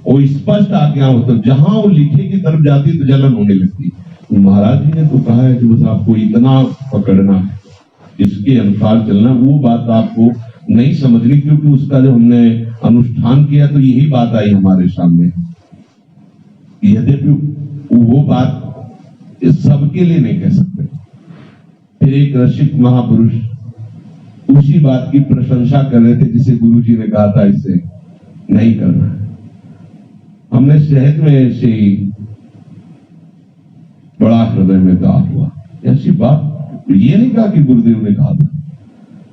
वो स्पष्ट आज्ञा हो, तो जहां वो लिखे की तरफ जाती तो जलन होने लगती। महाराज जी ने तो कहा है कि बस आपको इतना पकड़ना है, इसके अनुसार चलना, वो बात आपको नहीं समझनी, क्योंकि उसका जो हमने अनुष्ठान किया तो यही बात आई हमारे सामने। यद्यपि वो बात सबके लिए नहीं कह सकते। फिर एक रसिक महापुरुष उसी बात की प्रशंसा कर रहे थे जिसे गुरुजी ने कहा था इसे नहीं करना। हमने सहज में ऐसे ही बड़ा हृदय में दाग हुआ, ऐसी बात ये नहीं कहा कि गुरुदेव ने कहा था।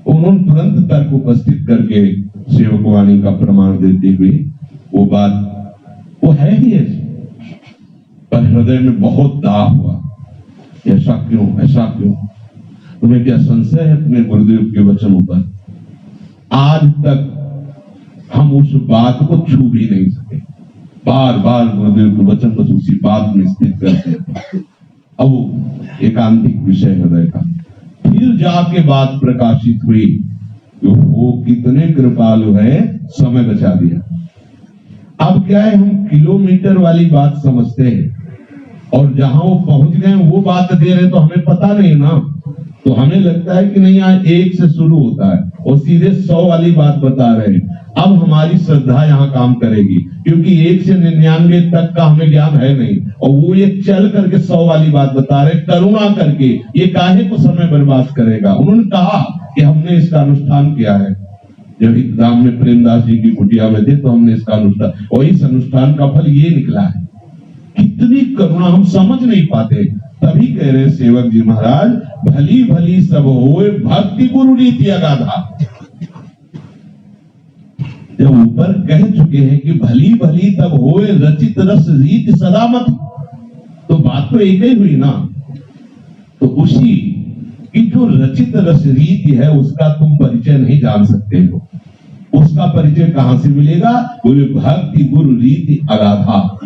उन्होंने तुरंत तर्क उपस्थित करके सेवक वाणी का प्रमाण देते हुए वो बात वो है ही ऐसी, पर हृदय में बहुत दाग हुआ। ऐसा क्यों, ऐसा क्यों? तुम्हें क्या संशय है अपने गुरुदेव के वचनों पर? आज तक हम उस बात को छू भी नहीं सके। बार बार गुरुदेव के वचन बस उसी बात में स्थित करते हैं। अब एकांतिक विषय हृदय का फिर जाके बात प्रकाशित हुई, तो वो कितने कृपालु है, समय बचा दिया। अब क्या है, हम किलोमीटर वाली बात समझते हैं और जहां वो पहुंच गए वो बात दे रहे तो हमें पता नहीं ना, तो हमें लगता है कि नहीं यहाँ 1 से शुरू होता है और सीधे 100 वाली बात बता रहे हैं। अब हमारी श्रद्धा यहाँ काम करेगी, क्योंकि 1 से 99 तक का हमें ज्ञान है नहीं, और वो ये चल करके 100 वाली बात बता रहे, करुणा करके। ये काहे को समय बर्बाद करेगा? उन्होंने कहा कि हमने इसका अनुष्ठान किया है। जब धाम में प्रेमदास जी की कुटिया में थे तो हमने इसका अनुष्ठान, और इस अनुष्ठान का फल ये निकला है। कितनी करुणा, हम समझ नहीं पाते। तभी कह रहे सेवक जी महाराज, भली भली सब होए, भक्ति गुरु रीति अगाधा। जब ऊपर कह चुके हैं कि भली भली तब होए, रचित रस रीति सदा मत, तो बात तो एक ही हुई ना। तो उसी की जो रचित रस रीति है उसका तुम परिचय नहीं जान सकते हो। उसका परिचय कहां से मिलेगा? बोले भक्ति गुरु रीति अगाधा।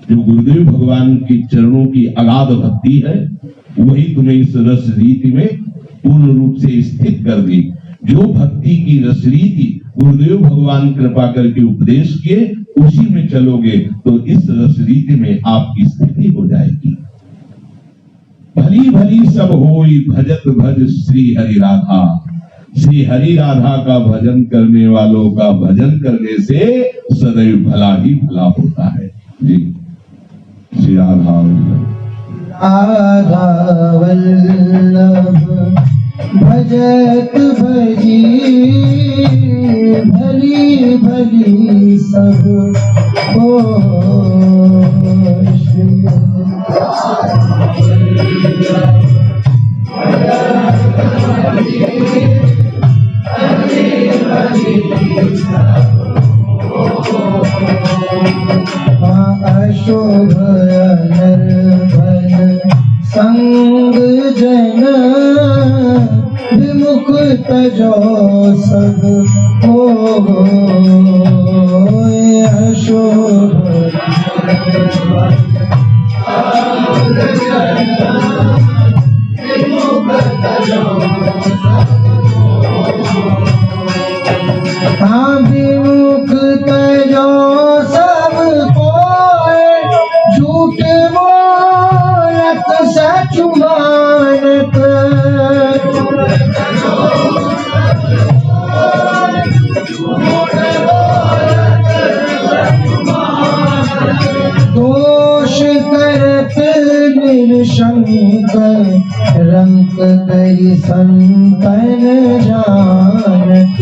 जो गुरुदेव भगवान के चरणों की अगाध भक्ति है वही तुम्हें इस रस रीति में पूर्ण रूप से स्थित कर दी। जो भक्ति की रस रीति गुरुदेव भगवान कृपा करके उपदेश किए उसी में चलोगे तो इस रस रीति में आपकी स्थिति हो जाएगी। भली भली सब होई, भजत भज श्री हरि राधा। श्री हरि राधा का भजन करने वालों का भजन करने से सदैव भला ही भला होता है। जी श्री राधा वल्लभ भजत भजी, भली भली सब अशोभ निर्भन संग जन, विमुख तजो सब हो। अशोभ हाँ, विमुख तजो सब कोय, झूठ बोलत सच मानत। तरी संतन जानत।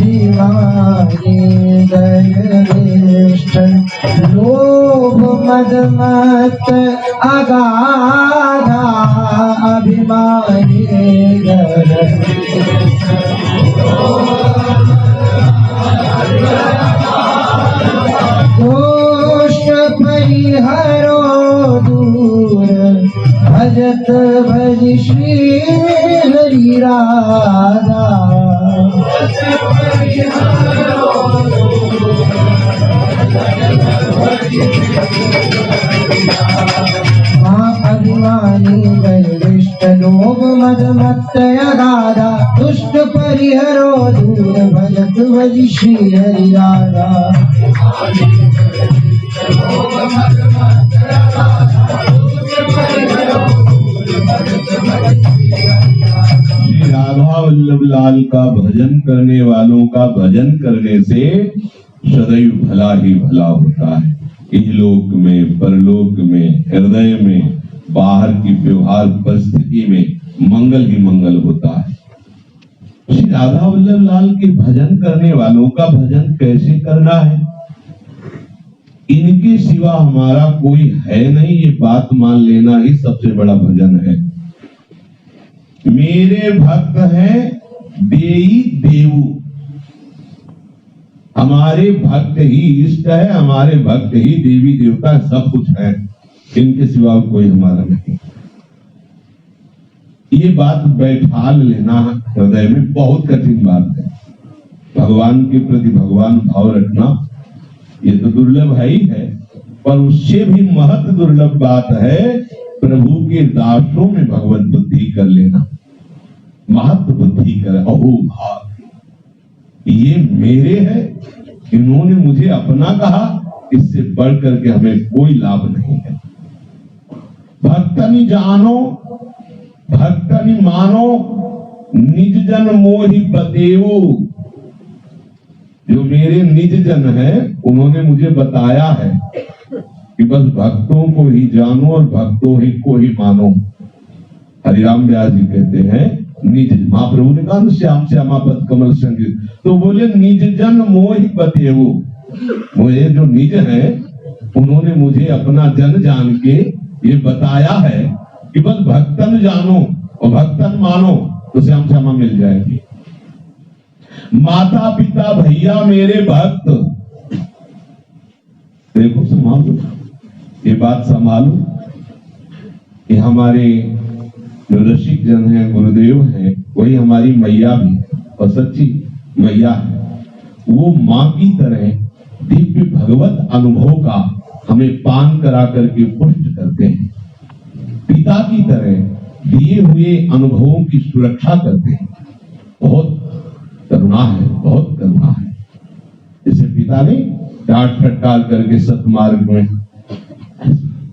अभिमानी गर्विष्ठ लोभ मद मत अगाधा। अभिमानी दोष परिहरो दूर भजत भज श्री हरि राधा। अभिमानी गर्विष्ठ लोभ मद मत अगाधा। दुष्ट परिहरो दूर भजत भज श्री हरि राधा। श्री राधा वल्लभ लाल का भजन करने वालों का भजन करने से सदैव भला ही भला होता है। इहलोक में, परलोक में, हृदय में, बाहर की व्यवहार परिस्थिति में मंगल ही मंगल होता है। श्री राधा वल्लभ लाल के भजन करने वालों का भजन कैसे करना है? इनके सिवा हमारा कोई है नहीं, ये बात मान लेना ही सबसे बड़ा भजन है। मेरे भक्त हैं देई देवु, हमारे भक्त ही इष्ट है, हमारे भक्त ही देवी देवता सब कुछ है, इनके सिवा कोई हमारा नहीं। ये बात बैठाल लेना हृदय में बहुत कठिन बात है। भगवान के प्रति भगवान भाव रखना ये तो दुर्लभ है ही है, पर उससे भी महत दुर्लभ बात है प्रभु के दासों में भगवत बुद्धि कर लेना, महत बुद्धि कर। अहो भाग, ये मेरे है, इन्होंने मुझे अपना कहा, इससे बढ़ करके हमें कोई लाभ नहीं है। भक्तनि जानो, भक्तनि मानो, निज जन मोहि बतेऊ। जो मेरे निज जन है उन्होंने मुझे बताया है कि बस भक्तों को ही जानो और भक्तों ही को ही मानो। हरिराम व्यास जी कहते हैं निज, महाप्रभु ने कहा श्याम श्यामा पद कमल संगीत, तो बोले निज जन मोहि बतेऊ। मुझे जो निज है उन्होंने मुझे अपना जन जान के ये बताया है कि बस भक्तन जानो और भक्तन मानो तो श्याम श्यामा मिल जाएगी। माता पिता भैया मेरे भक्त, देखो संभालो ये बात, संभालो कि हमारे जो रसिक जन हैं, गुरुदेव हैं, वही हमारी मैया भी है और सच्ची मैया है। वो माँ की तरह दिव्य भगवत अनुभव का हमें पान करा करके पुष्ट करते हैं। पिता की तरह दिए हुए अनुभवों की सुरक्षा करते हैं। बहुत करुणा है, बहुत करुणा है। जैसे पिता ने डांट फटकार करके सतमार्ग में,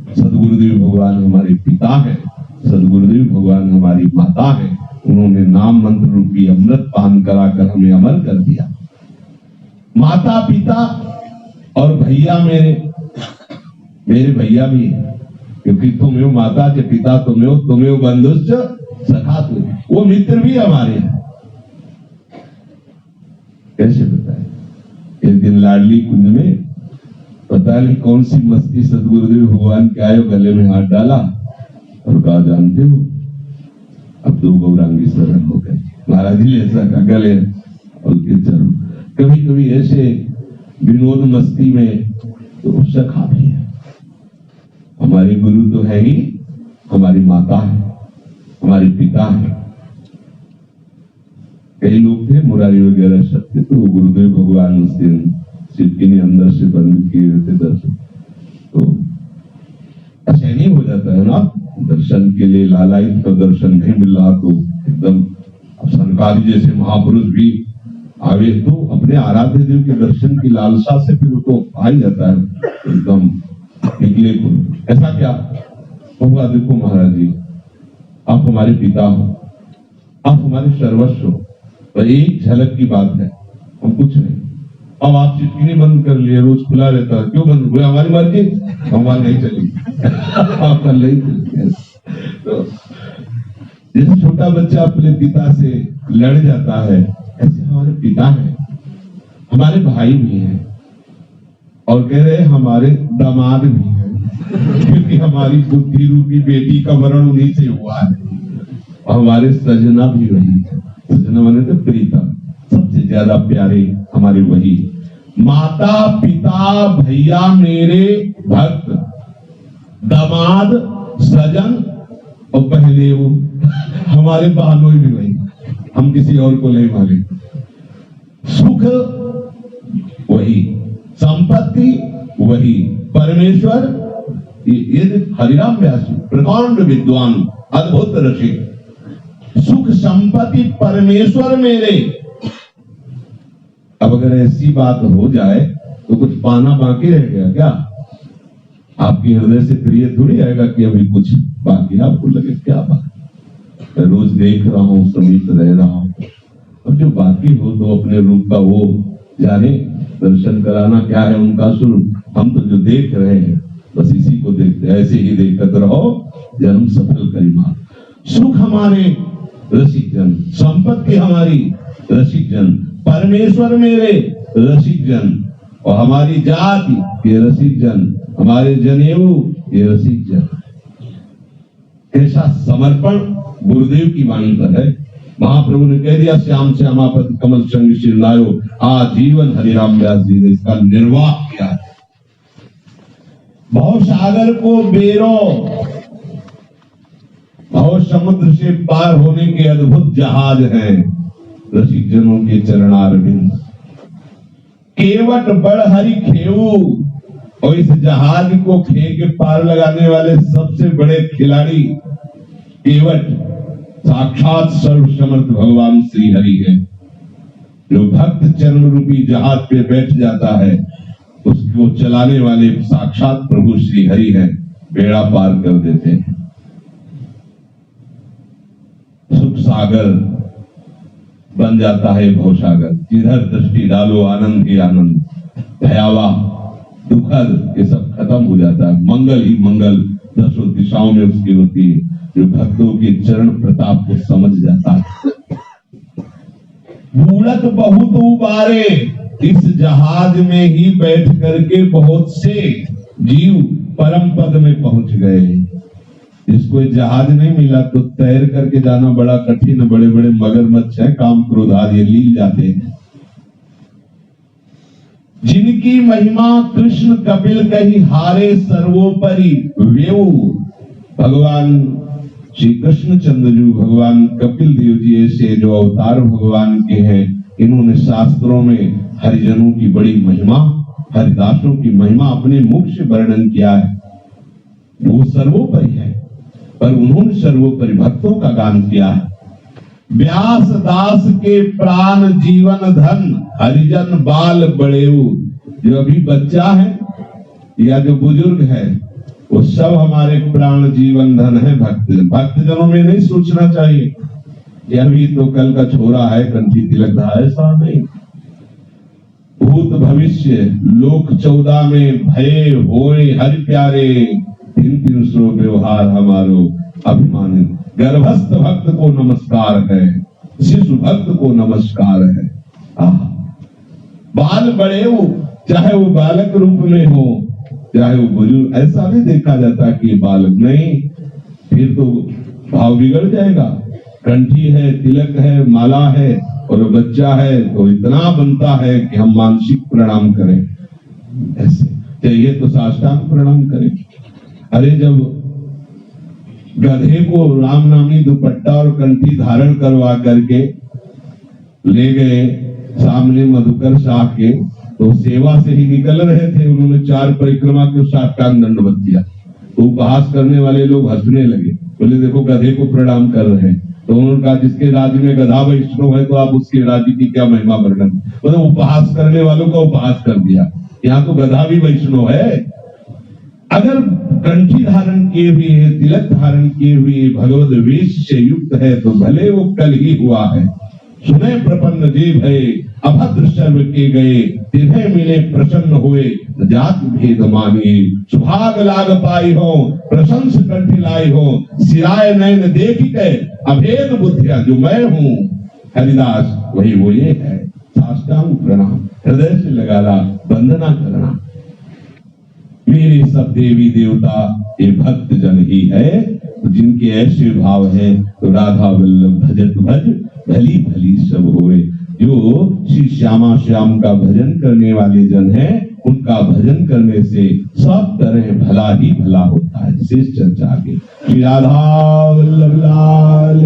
सदगुरुदेव भगवान हमारे पिता हैं, सदगुरुदेव भगवान हमारी माता है, उन्होंने नाम मंत्र रूपी अमृत पान कराकर हमें अमर कर दिया। माता पिता और भैया मेरे भैया भी है, क्योंकि तुम हो माता के पिता, तुम हो बंधुश्च सखा, तुम वो मित्र भी हमारे हैं। कैसे बताए? एक दिन लाडली कुंज में पता नहीं कौन सी मस्ती सदगुरुदेव भगवान के आए, गले में हाथ डाला और कहा जानते हो अब 2 गौरांगी शरण हो गए। महाराज जी ऐसा का गले और के चरण। कभी कभी ऐसे विनोद मस्ती में तो सखा भी है। हमारे गुरु तो है ही, हमारी माता है, हमारे पिता है। कई लोग थे मुरारी वगैरह सब थे, तो गुरुदेव भगवान उस दिन शिव के अंदर से बंद किए हुए थे दर्शन। तो ऐसा नहीं हो जाता है ना, दर्शन के लिए लालायित का दर्शन नहीं मिल रहा तो एकदम सनकादि जैसे महापुरुष भी आवे तो अपने आराध्य देव के दर्शन की लालसा से फिर तो आ ही जाता है एकदम निकले को। ऐसा क्या होगा? देखो महाराज जी, आप हमारे पिता हो, आप हमारे सर्वस्व हो, तो एक झलक की बात है, हम कुछ नहीं, अब आप चिटकिनी बंद कर लिए, रोज खुला रहता है, क्यों बंद हुआ? हमारी मर्जी, हमारी नहीं चलेगी। आप कर ले। तो जैसे छोटा बच्चा अपने पिता से लड़ जाता है, ऐसे हमारे पिता हैं, हमारे भाई भी हैं, और कह रहे हमारे दामाद भी हैं, क्योंकि हमारी बुद्धि रूपी बेटी का वरण उन्हीं से हुआ है। और हमारे सजना भी वही है। सजना माने तो प्रीतम, सबसे ज्यादा प्यारे हमारे वही। माता पिता भैया मेरे भक्त, दामाद सजन, और पहले वो हमारे बहनोई भी वही, हम किसी और को नहीं माने। सुख वही, संपत्ति वही, परमेश्वर। ये हरिराम व्यास प्रकांड विद्वान, अद्भुत रसिक। सुख संपत्ति परमेश्वर मेरे। अब अगर ऐसी बात हो जाए तो कुछ पाना बाकी रह गया क्या? आपकी हृदय से प्रिय थोड़ी आएगा कि अभी कुछ बाकी, आपको लगे क्या बात, रोज देख रहा हूं, समीप रह रहा हूं, अब जो बाकी हो तो अपने रूप का वो जाने। दर्शन कराना क्या है उनका स्वरूप, हम तो जो देख रहे हैं बस इसी को देखते, ऐसे ही देखते रहो, जन्म सफल करी मां। सुख हमारे रसिक जन, संपत्ति हमारी रसिक जन, परमेश्वर मेरे रसिक जन, और हमारी जाति ये रसिक जन, हमारे जनेऊ ये रसिक जन। कैसा समर्पण गुरुदेव की वाणी पर है। महाप्रभु ने कह दिया, श्याम श्यामापति कमल संग सिर लायो, आजीवन हरिराम व्यास जी ने इसका निर्वाह किया। भव सागर को बेरो, भव समुद्र से पार होने के अद्भुत जहाज हैं रसिक जनों के चरणारविंद। केवट बड़ हरि खेऊ, और इस जहाज को खे के पार लगाने वाले सबसे बड़े खिलाड़ी केवट साक्षात सर्वसमर्थ भगवान श्री हरि है। जो भक्त चरण रूपी जहाज पे बैठ जाता है उसको चलाने वाले साक्षात प्रभु श्री हरि है, बेड़ा पार कर देते हैं। सुख सागर बन जाता है भवसागर, जिधर दृष्टि डालो आनंद ही आनंद, भयावह दुखद ये सब खत्म हो जाता है, मंगल ही मंगल दसों दिशाओं में उसकी होती है। जो भक्तों के चरण प्रताप को समझ जाता है। बूढ़त बहुत उबारे, इस जहाज में ही बैठ करके बहुत से जीव परम पद में पहुंच गए। जिसको जहाज नहीं मिला तो तैर करके जाना बड़ा कठिन, बड़े बड़े मगरमच्छ है, काम क्रोध आदि लील जाते हैं। जिनकी महिमा कृष्ण कपिल कही हारे सर्वोपरि वेऊ। भगवान श्री कृष्ण चंद्रजू, भगवान कपिल देव जी ऐसे जो अवतार भगवान के हैं, इन्होंने शास्त्रों में हरिजनों की बड़ी महिमा, हरिदासों की महिमा अपने मुख से वर्णन किया है। वो सर्वोपरि है, पर उन्होंने सर्वोपरि भक्तों का गान किया है। व्यास दास के प्राण जीवन धन, हरिजन बाल बड़ेऊ। जो अभी बच्चा है या जो बुजुर्ग है, वो सब हमारे प्राण जीवन धन है। भक्तजनों में नहीं सोचना चाहिए कि अभी तो कल का छोरा है, कंठी तिलक था, ऐसा नहीं। भूत भविष्य लोक 14 में भय होए हरि प्यारे, 300 व्यवहार हमारो अभिमानित। गर्भस्थ भक्त को नमस्कार है, शिशु भक्त को नमस्कार है। बाल बड़े हो, चाहे वो बालक रूप में हो चाहे वो बुजुर्ग, ऐसा नहीं देखा जाता कि बालक नहीं, फिर तो भाव बिगड़ जाएगा। कंठी है, तिलक है, माला है और बच्चा है तो इतना बनता है कि हम मानसिक प्रणाम करें, ऐसे चाहिए तो साष्टांग प्रणाम करें। अरे जब गधे को राम नामी दुपट्टा और कंठी धारण करवा करके ले गए सामने मधुकर शाह के, तो सेवा से ही निकल रहे थे, उन्होंने 4 परिक्रमा के साष्टांग दंडवत किया। तो उपहास करने वाले लोग हंसने लगे, बोले देखो गधे को प्रणाम कर रहे हैं। तो उन्होंने कहा जिसके राज्य में गधा वैष्णव है तो आप उसके राज्य की क्या महिमा वर्णन, मतलब उपहास करने वालों का उपहास कर दिया। यहाँ तो गधा भी वैष्णव है। अगर कंठी धारण किए हुए है, तिलक धारण किए हुए भगवत वेश से युक्त है तो भले वो कल ही हुआ है, सुने प्रपन्न जे भय अभद्र सर्व के गए, तिन्हें मिले प्रसन्न हुए जाति भेद मानिए। सुभाग लाग पाई हो प्रशंस कंठ लाई हो, सिराय नयन देख के अभेद बुद्धिया जो मैं हूँ। हरिदास वही वो ये है, साष्टांग प्रणाम, हृदय से लगाना, वंदना करना। मेरे सब देवी देवता ये भक्त जन ही है, जिनके ऐसे भाव है तो राधा वल्लभ भजत भज भली भली सब होए। जो श्री श्यामा श्याम का भजन करने वाले जन हैं, उनका भजन करने से सब तरह भला ही भला होता है। शेष चर्चा आगे। श्री राधा वल्लभ लाल